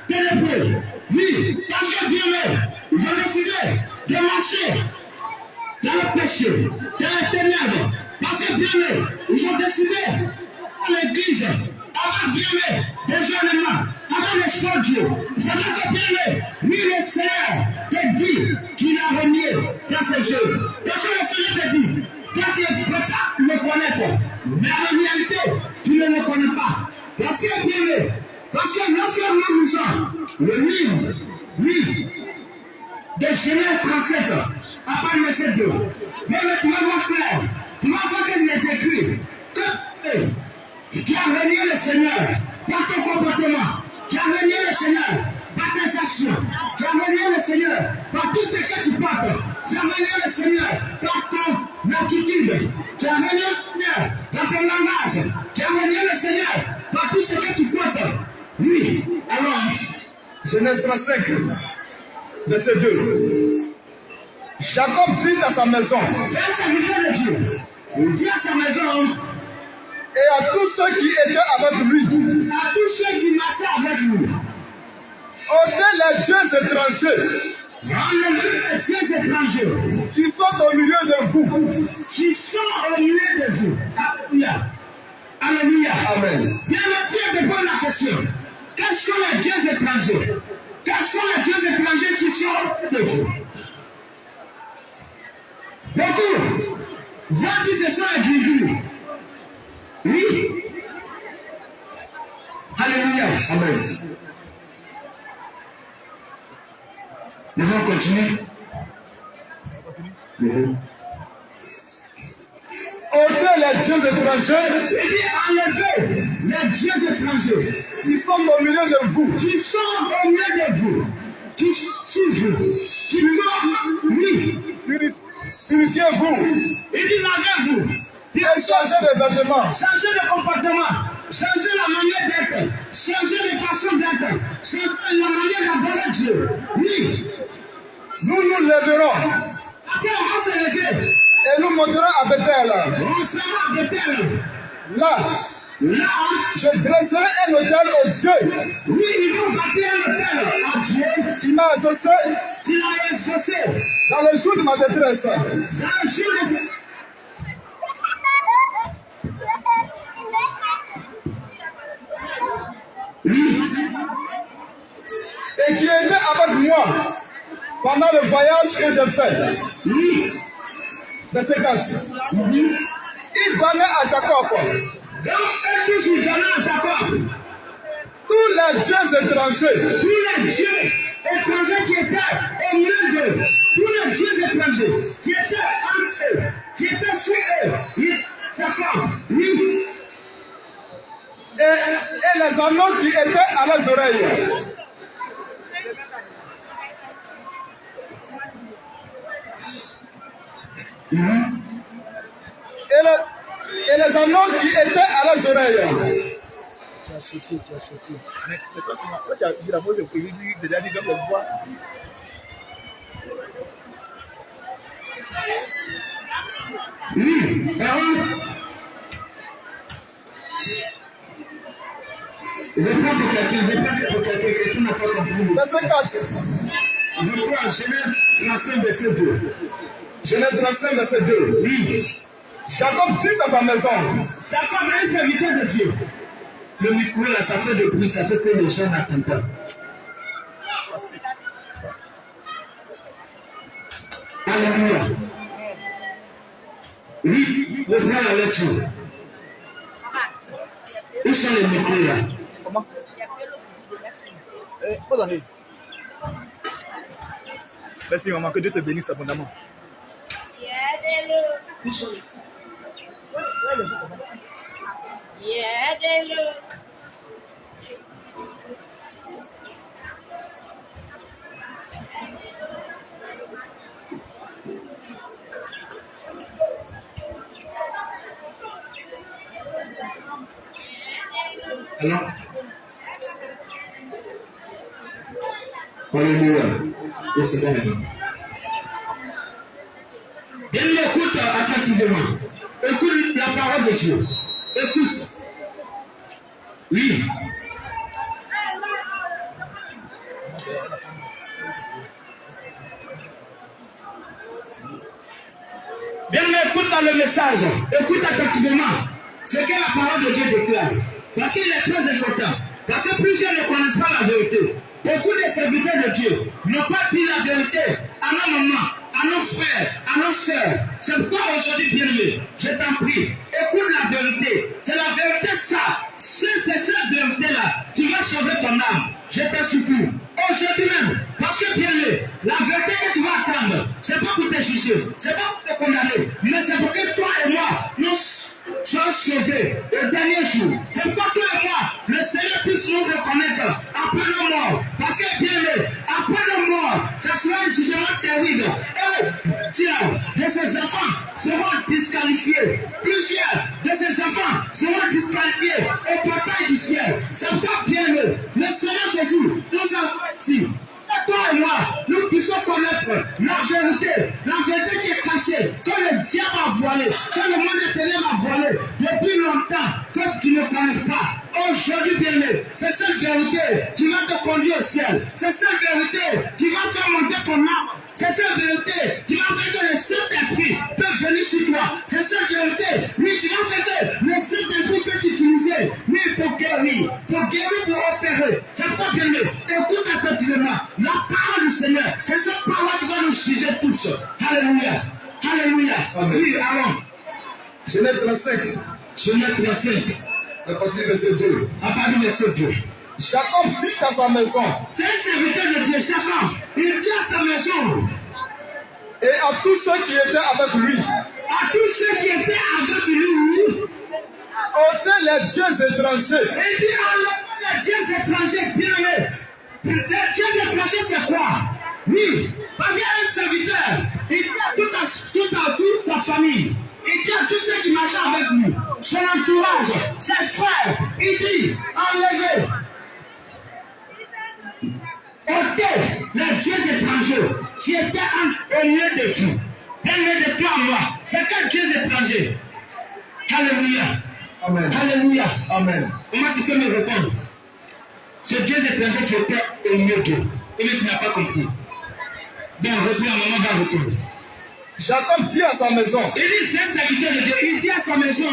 ténébreux. Oui, parce que bien ils ont décidé de marcher dans le péché, dans les ténèbres. Parce que bien ils ont décidé à l'église, avant bien des événements, avant les soins de Dieu. Vous savez que bien oui, le Seigneur te dit qu'il a renié dans ses œuvres. Parce que le Seigneur te dit, toi tu es prêt à le connaître, mais en réalité, tu ne le connais pas. Parce que bien parce que lorsque nous lisons le livre, oui, de Genèse 37, à part le verset 2, mais tu vas voir clair, tu vas voir qu'il est écrit que tu as renié le Seigneur par ton comportement, tu as renié le Seigneur par tes actions, tu as renié le Seigneur par tout ce que tu portes, tu as renié le Seigneur par ton attitude, tu as renié le Seigneur par ton langage, tu as renié le Seigneur par tout ce que tu portes. Oui, alors,
Genèse 35, verset 2. Jacob dit à sa maison,
c'est un serviteur de Dieu. Il dit à sa maison,
et à tous ceux qui étaient avec lui,
à tous ceux qui marchaient avec lui,
ôtez les dieux étrangers,
enlevez les dieux étrangers
qui sont au milieu de vous.
qui sont au milieu de vous. Alléluia. Alléluia.
Amen.
Bien le Dieu te pose la question. Quels sont les dieux étrangers? Quels sont les dieux étrangers qui sont de vous? Beaucoup vont dire que ce sont les gris-gris. Oui. Alléluia.
Amen.
Nous allons continuer.
Ôtez les dieux étrangers,
Il dit enlevez les dieux étrangers
qui sont au milieu de vous.
qui sont au milieu de vous, qui suivent, qui sont oui.
Purifiez-vous
Il dit lavez-vous,
et changez de vêtements.
changez de comportement, changez la manière d'être, changez de façon d'être, changez la manière d'adorer Dieu. Oui.
Nous nous lèverons
Après on va se lever,
et nous monterons à Bethel.
on sera à Bethel.
Là,
Là,
je dresserai un autel au Dieu
oui, ils vont bâtir un hôtel à Dieu
qui m'a exaucé
qui l'a exaucé
dans le jour de ma détresse.
dans le jour de
Et qui était avec moi pendant le voyage que j'ai fait. Verset 4. Il donnait à Jacob
donc, un jour, il donna à Jacob
tous les dieux étrangers
tous les dieux étrangers qui étaient au milieu d'eux, tous les dieux étrangers qui étaient en eux, qui étaient sur eux. Jacob, oui.
et les anneaux qui étaient à leurs oreilles. Et et les annonces qui étaient à leurs oreilles.
Tu as choqué. Mais c'est toi qui m'as. Toi, tu as dit la voix de Covid, tu as dit dans le bois.
Oui, Reprends pour quelqu'un n'a pas compris.
Verset 4.
Reprends Genèse 35, verset 2.
Genèse 35, verset 2.
Oui.
Jacob dit à sa maison.
Jacob est un serviteur de Dieu. Le micro là, ça fait de bruit, ça fait que les gens n'attendent pas. Alléluia. Oui, reprends la lecture. Où sont les micros là?
Comment? Attendez. Merci maman, que Dieu te bénisse abondamment.
Alors, alléluia. Et c'est bon. Bien, écoute attentivement. Écoute la parole de Dieu. Écoute. Oui. Bien, écoute dans le message. Écoute attentivement. Ce que la parole de Dieu déclare. Parce qu'il est très important. Parce que plusieurs ne connaissent pas la vérité. Beaucoup de serviteurs de Dieu n'ont pas dit la vérité à nos mamans, à nos frères, à nos soeurs. C'est pourquoi aujourd'hui, bien-aimé, je t'en prie, écoute la vérité. C'est la vérité ça. Si c'est cette vérité-là, tu vas sauver ton âme. Je te supplie. Aujourd'hui même, parce que bien-aimé, la vérité que tu vas attendre, c'est pas pour te juger, c'est pas pour te condamner, mais c'est pour que toi et moi, nous soyons sauvés au dernier jour. C'est pourquoi toi et moi, le Seigneur puisse nous reconnaître après nos morts. Parce que bien-aimé, après nos morts, ça sera un jugement terrible. Et tiens, de ces enfants seront disqualifiés. Plusieurs de ces enfants seront disqualifiés au portail du ciel. C'est pourquoi bien-aimé, le Seigneur Jésus nous a dit, toi et moi, nous puissions connaître la vérité qui est cachée, que le diable a voilé, que le monde éternel a voilé depuis longtemps, que tu ne connais pas. Aujourd'hui, bien-aimé, c'est cette vérité qui va te conduire au ciel. C'est cette vérité qui va faire monter ton âme. C'est cette vérité qui va faire que le Saint-Esprit peut venir sur toi. C'est cette vérité, oui, qui va faire que le Saint-Esprit peut t'utiliser, oui, pour guérir, pour opérer. C'est pas bien aimé. Écoute attentivement la parole du Seigneur. C'est cette parole qui va nous juger tous. Alléluia. Alléluia.
Amen.
Oui, allons.
Genèse 35.
Genèse 35.
À partir du verset 2.
À partir du verset 2.
Jacob dit à sa maison.
C'est un serviteur de Dieu, Jacob. Il dit à sa maison.
Et à tous ceux qui étaient avec lui.
À tous ceux qui étaient avec lui.
Ôtez les dieux étrangers.
Il dit à les dieux étrangers, bien aimés. Les dieux étrangers, c'est quoi? Oui, parce qu'il y a un serviteur. Il dit à toute sa famille. Il dit à tous ceux qui marchaient avec lui. Son entourage, ses frères. Il dit, enlevez. Ôtez les dieux étrangers qui étaient au milieu de vous. Au milieu de toi et moi. C'est quel Dieu étranger? Alléluia.
Amen.
Alléluia.
Amen.
Comment tu peux me répondre? Ce Dieu étranger qui était au milieu de vous. Et tu n'as pas compris. Donc, reprends, maman va retourner.
Jacob dit à sa maison.
Il dit, c'est un serviteur de Dieu. Il dit à sa maison.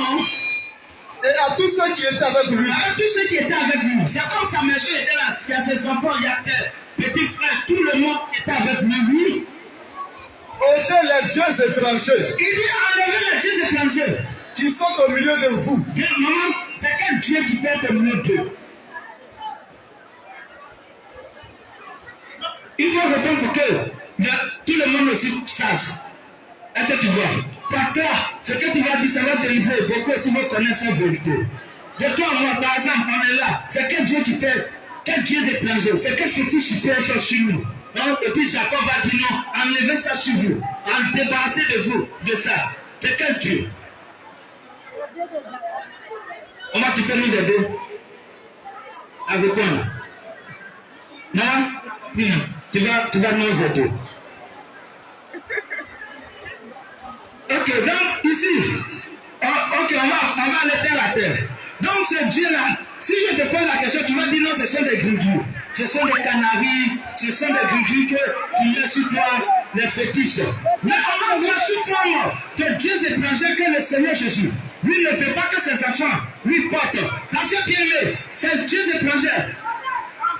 Et à tous ceux qui étaient avec lui.
À tous ceux qui étaient avec lui. C'est comme sa maison était là. Il y a ses enfants, il y a ses petits frères, tout le monde qui était avec lui.
Ôtez les dieux étrangers.
Il dit, enlevez les dieux étrangers.
Qui sont au milieu de vous.
Bien, maman, c'est quel Dieu qui peut être au milieu d'eux? Il faut répondre pour que tout le monde aussi sache. Est-ce que tu vois? Par toi, ce que tu vas dire, ça va délivrer. Beaucoup aussi vont connaître cette vérité. De toi, moi, par exemple, on est là. C'est quel Dieu qui peut, quel Dieu étranger, c'est quel fétiche qui peut être sur nous. Donc, et puis Jacob va dire non, enlevez ça sur vous, en débarrasser de vous, de ça. C'est quel Dieu? Comment tu peux nous aider à répondre? Non? Tu vas nous aider. Ok, donc ici, ok, on va aller terre à terre. Donc ce Dieu-là, si je te pose la question, tu vas dire non, ce sont des grigris, ce sont des canaris, ce sont des grigris que tu mets sur toi, les fétiches. Mais on va voir sous forme de dieux étrangers que le Seigneur Jésus, lui ne fait pas que ses enfants lui portent. Parce que bien aimé, ces dieux étrangers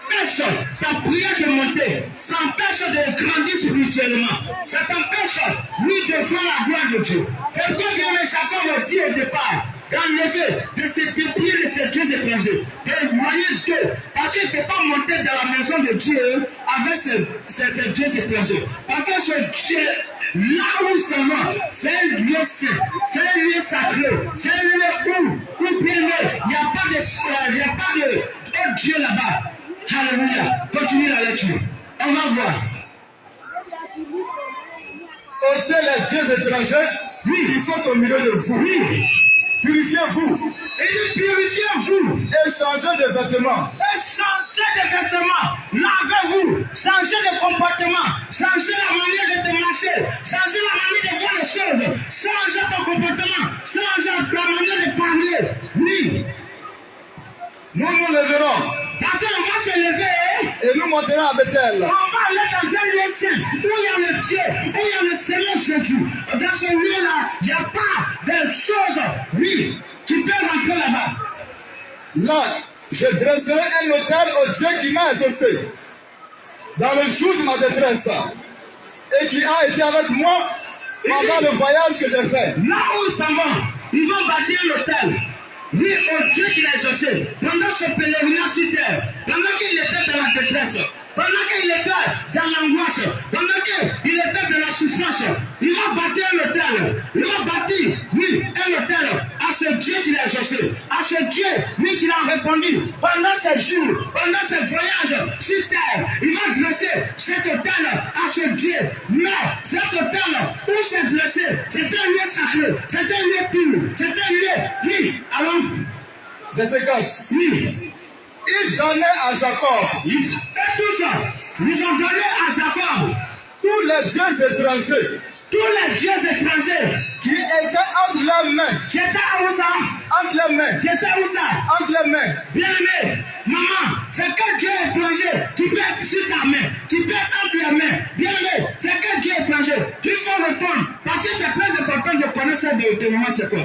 empêche ta prière de monter, ça empêche de grandir spirituellement, ça t'empêche lui de faire la gloire de Dieu. C'est pourquoi bien chacun le dit au départ, d'enlever, de se déplier de ces dieux étrangers, de moyen d'eux, parce qu'il ne peut pas monter dans la maison de Dieu avec ces dieux étrangers. Parce que ce Dieu, là où il s'en va, c'est un lieu saint, c'est un lieu sacré, c'est un lieu où bien il n'y a pas de Dieu là-bas. Alléluia. Continue la lecture. On va voir.
ôtez les dieux étrangers qui sont au milieu de vous. Purifiez-vous.
Et purifiez-vous.
Et changez de vêtements.
Et changez de vêtements. Lavez-vous. Changez de comportement. Changez la manière de te marcher. Changez la manière de voir les choses. Changez ton comportement. Changez la manière de parler. Oui.
Nous nous lèverons.
Parce qu'on va se lever.
Et nous monterons à Bethel.
On va aller dans un lieu saint où il y a le Dieu, où il y a le Seigneur Jésus. Dans ce lieu-là, il n'y a pas de choses. Oui, tu peux rentrer là-bas.
Là, je dresserai un autel au Dieu qui m'a exaucé dans le jour de ma détresse et qui a été avec moi pendant le voyage que j'ai fait.
Là où ils s'en vont, ils vont bâtir l'autel. Oui, au Dieu qui l'a exaucé, pendant ce pèlerinage sur terre, pendant qu'il était dans la détresse, pendant qu'il était dans l'angoisse, pendant qu'il était dans la souffrance, il a bâti un hôtel. Il a bâti, oui, un hôtel à ce Dieu qui l'a exaucé, à ce Dieu, lui qui l'a répondu pendant ces jours, pendant ces voyages sur terre. Il va dresser cet hôtel à ce Dieu. Mais cet hôtel où c'est dressé, c'est un lieu sacré, c'est un lieu pur, c'est un lieu, oui, alors.
Verset 4.
Oui.
Il donnait à Jacob.
Et tout ça, ils ont donné à Jacob
Tous les dieux étrangers.
Tous les dieux étrangers
Qui étaient entre leurs mains.
qui étaient où ça?
Entre les mains.
Qui étaient où ça?
Entre les mains.
Bien aimé, maman, c'est quel Dieu étranger qui peut être sur ta main, qui peut être entre les mains? Bien aimé, c'est quel Dieu étranger? Il faut répondre, parce que c'est très important de connaître cette vérité, maman, c'est quoi?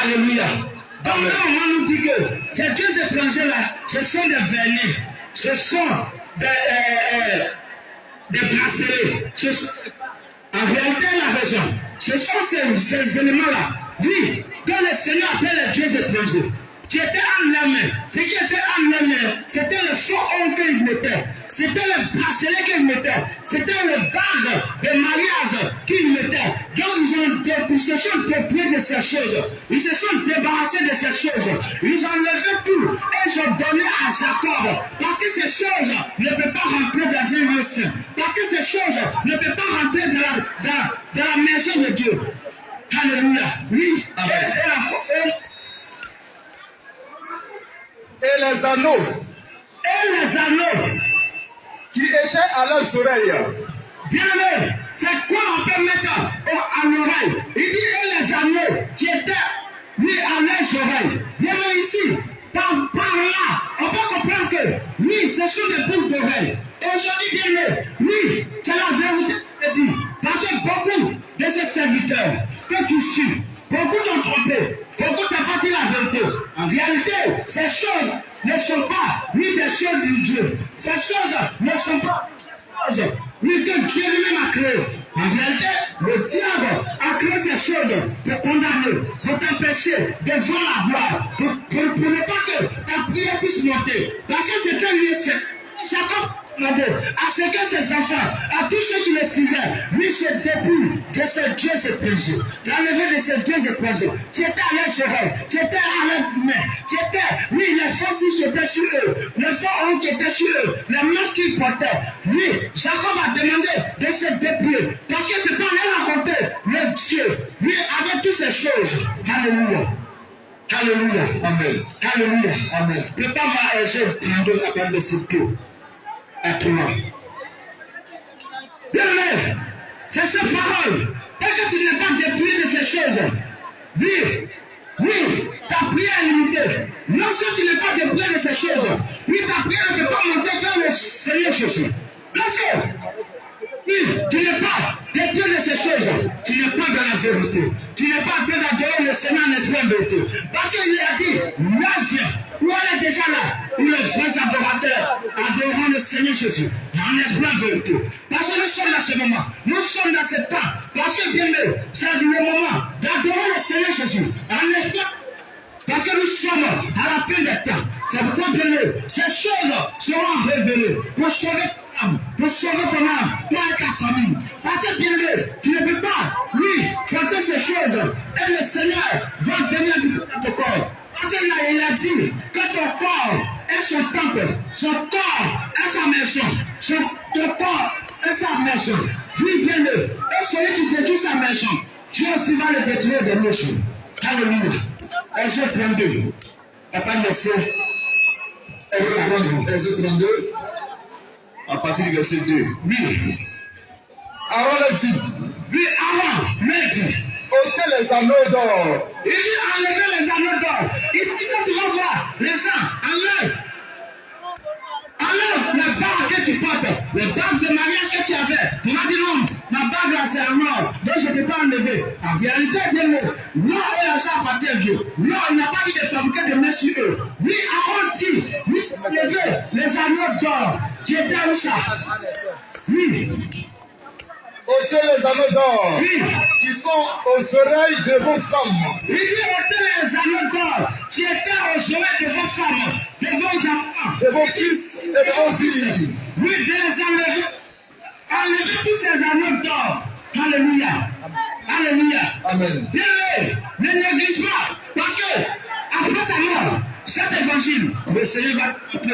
Alléluia. Donc là, on nous dit que ces deux étrangers-là, ce sont des vernis, ce sont des bracelets. En réalité, la raison, ce sont ces éléments-là, oui, que le Seigneur appelle les dieux étrangers, qui étaient en la main. Ce qui était en la main, c'était le faux ongle qu'il mettait, c'était le bracelet qu'il mettait, c'était le bague de mariage qu'il mettait. Donc ils se sont dépliés de ces choses, ils se sont débarrassés de ces choses, ils ont levé tout et ils ont donné à Jacob. Parce que ces choses ne peuvent pas rentrer dans un lieu saint, parce que ces choses ne peuvent pas rentrer dans la maison de Dieu. Alléluia. Oui.
Et les anneaux.
Et les anneaux
Qui étaient à leurs oreilles.
Bien aimé, c'est quoi on peut mettre à l'oreille? Il dit et les anneaux qui étaient mis à leurs oreilles. Bien aimé, ici, par là, on peut comprendre que oui, ce sont des boucles d'oreilles. Et aujourd'hui, bien aimé, oui, c'est la vérité que je dis. Parce que beaucoup de ces serviteurs que tu suis, beaucoup t'ont trompé, beaucoup t'ont pas dit la vérité. En réalité, ces choses ne sont pas ni des choses de Dieu. Ces choses ne sont pas des choses ni que Dieu lui-même a créé. En réalité, le diable a créé ces choses pour condamner, pour t'empêcher de voir la gloire, pour ne pas que ta prière puisse monter. Parce que c'est un lieu saint. Jacob à ce que ses enfants, à tous ceux qui le suivaient, lui se dépouille de ces dieux étrangers, d'enlever de ces dieux étrangers. Tu étais à leurs oreilles, tu étais à leurs mains, tu étais, oui, les forces qui étaient sur eux, les forces qui étaient sur eux, les masques qu'ils portaient. Lui, Jacob a demandé de se dépouiller parce qu'il ne peut pas aller raconter le Dieu, lui, avec toutes ces choses. Alléluia. Alléluia. Amen. Alléluia. Amen. Le pape va Exode 32, la parole de ce peu. À toi. Bien aimé, c'est cette parole. Tant que tu n'es pas dépouillé de ces choses, oui, ta prière est limitée. Lorsque tu n'es pas dépouillé de ces choses, oui, ta prière ne peut pas monter vers le Seigneur Jésus. Lorsque tu n'es pas dépouillé de ces choses, tu n'es pas dans la vérité. Tu n'es pas en train d'adorer le Seigneur en esprit en vérité. Parce qu'il a dit, là vient. Où elle est déjà là, où les vrais adorateurs adoreront le Seigneur Jésus en esprit en vérité. Parce que nous sommes dans ce moment, nous sommes dans ce temps. Parce que bien aimé, c'est le moment d'adorer le Seigneur Jésus en esprit. Parce que nous sommes à la fin des temps. C'est pourquoi bien aimé, ces choses seront révélées pour sauver ton âme, pour sauver ton âme, toi et ta famille. Parce que bien aimé, tu ne peux pas, lui, porter ces choses et le Seigneur va venir dans ton corps. Parce qu'il a dit que ton corps est son temple, son corps est sa maison, ton corps est sa maison. Lui, bien aimé, et celui qui détruit sa maison, Dieu aussi va le détruire de nos choses. Alléluia. Exode 32. On va laisser.
Exode 32.
À partir du verset 2.
Oui.
Aaron a dit.
Oui, Aaron, maître.
ôtez les anneaux d'or.
Il dit enlever les anneaux d'or. Il dit que tu vas voir les gens, enlève. Enlève les bagues que tu portes, les bagues de mariage que tu avais. Tu m'as dit non, ma bague là c'est en or, donc je ne peux pas enlever. En réalité, bien l'or et l'argent appartient à Dieu. L'or, il n'a pas dit de fabriquer de mains sur eux. Oui, Aaron dit, oui, enlever les anneaux d'or. Tu es dans ça. Oui.
ôtez les anneaux d'or
Oui.
qui sont aux oreilles de vos femmes.
Il dit ôtez les anneaux d'or qui étaient aux oreilles de vos femmes, de vos enfants,
de vos fils et de vos filles.
Oui, de les enlever. Enlevez tous ces anneaux d'or. Alléluia. Alléluia.
Amen.
Bien, ne néglige pas. Parce que, après ta mort, cet évangile, le Seigneur va te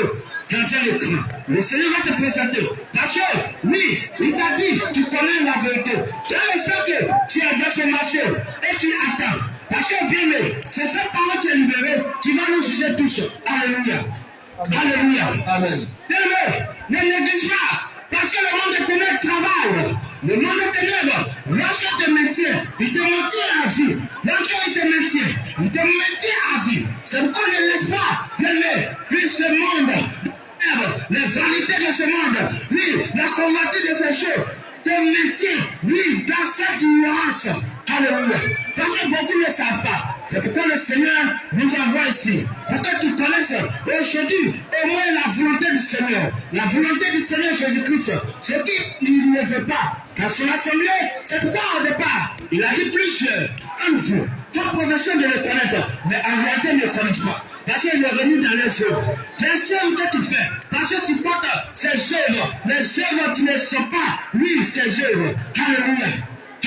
dans un écran. Le Seigneur va te présenter. Parce que, oui, il t'a dit, tu connais la vérité. Dans l'instant que tu es dans ce marché et tu attends. Parce que, bien aimé, c'est cette parole qui est libérée. Tu vas nous juger tous. Alléluia. Alléluia.
Amen.
Bien aimé, ne néglige pas. Parce que le monde de ténèbres travaille. Le monde de ténèbres, lorsqu'il te maintient, il te maintient à vie. Lorsqu'il te maintient, il te maintient à vie. C'est pourquoi ne laisse pas lui, ce monde, les vanités de ce monde, lui, la convoitise de ces choses, te maintient, lui, dans cette ignorance. Alléluia. Parce que beaucoup ne savent pas. C'est pourquoi le Seigneur nous envoie ici. Pour que tu connaisses aujourd'hui au moins la volonté du Seigneur. La volonté du Seigneur Jésus-Christ. Ce qu'il ne veut pas. Dans son assemblée, c'est pourquoi au départ, il a dit plusieurs. Un vous, votre profession de le connaître, mais en réalité ne le connaissent pas. Parce qu'il est venu dans les œuvres. Les œuvres que tu fais, parce que tu portes ces œuvres, les œuvres qui ne sont pas, lui, ces œuvres. Alléluia.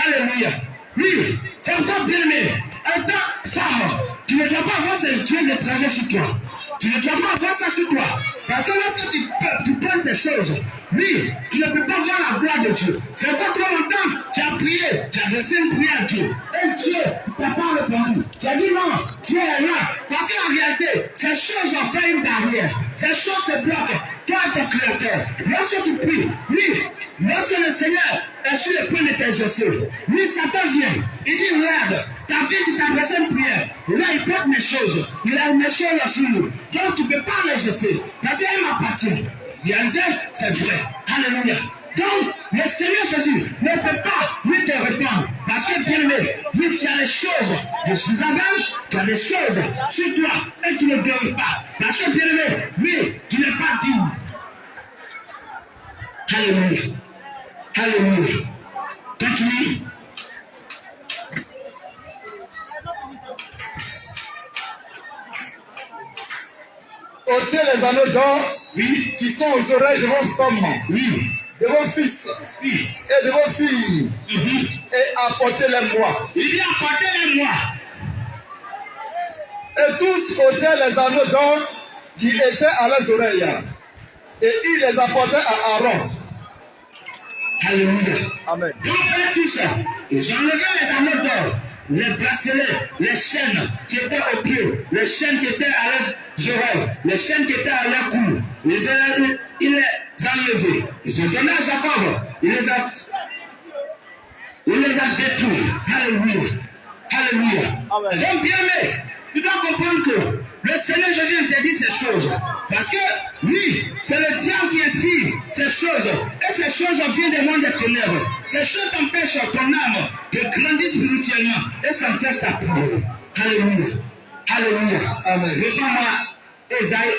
Alléluia. Oui, c'est encore bien aimé. En tant que femme, tu ne dois pas avoir ces dieux étrangers sur toi. Tu ne dois pas avoir ça sur toi. Parce que lorsque tu prends ces choses, oui, tu ne peux pas voir la gloire de Dieu. C'est encore trop longtemps, tu as prié, tu as adressé une prière à Dieu. Et Dieu ne t'a pas répondu. Tu as dit non, Dieu est là. Parce qu'en réalité, ces choses ont fait une barrière. Ces choses te bloquent. Toi et ton Créateur. Lorsque tu pries, oui, lorsque le Seigneur est sur le point de t'exaucer, lui, Satan vient. Il dit, regarde, ta vie, tu t'adresses une prière. Là, il porte mes choses. Il a une choses sur nous. Donc, tu ne peux pas l'exaucer. Parce qu'elle m'appartient. En réalité, c'est vrai. Alléluia. Donc, le Seigneur Jésus ne peut pas lui te répondre. Parce que, bien aimé, lui, tu as les choses de Jézabel, tu as les choses sur toi et tu ne glorifies pas. Parce que, bien aimé, lui, tu n'es pas digne. Alléluia. Alléluia. Continue.
ôtez ôtez les anneaux d'or qui sont aux oreilles de vos femmes, de vos fils et de vos filles, et apportez-les-moi.
Il dit apportez-les-moi.
Et tous ôtaient les anneaux d'or qui étaient à leurs oreilles, et ils les apportaient à Aaron.
Alléluia.
Amen.
Donc, eux tous, ils ont enlevé les anneaux d'or, les bracelets, les chaînes qui étaient aux pieds, les chaînes qui étaient à leurs oreilles, les chaînes qui étaient à leur cou. Il les a enlevés. Ils ont donné à Jacob. Il les a détruits. Alléluia. Alléluia.
Amen.
Donc, bien aimé, tu dois comprendre que le Seigneur Jésus interdit ces choses. Parce que lui, c'est le diable qui inspire ces choses. Et ces choses viennent des mondes des ténèbres. Ces choses t'empêchent ton âme de grandir spirituellement. Et ça empêche ta prière. Alléluia. Alléluia.
Amen.
Réponds-moi, Ésaïe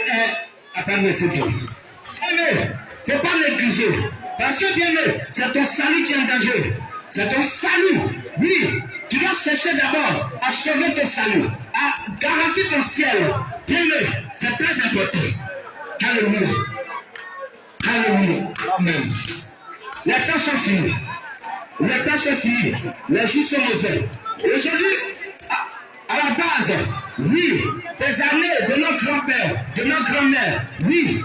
1, attends verset 2. Amen. Il ne faut pas négliger. Parce que bien aimé, c'est ton salut qui est en danger. C'est ton salut. Oui, tu dois chercher d'abord à sauver ton salut, à garantir ton ciel. Bien aimé, c'est très important. Alléluia. Alléluia.
Amen.
Les tâches sont finies. Les tâches sont finies. Les jours sont mauvais. Aujourd'hui, à la base, oui, des années de nos grands-pères, de nos grands-mères, oui.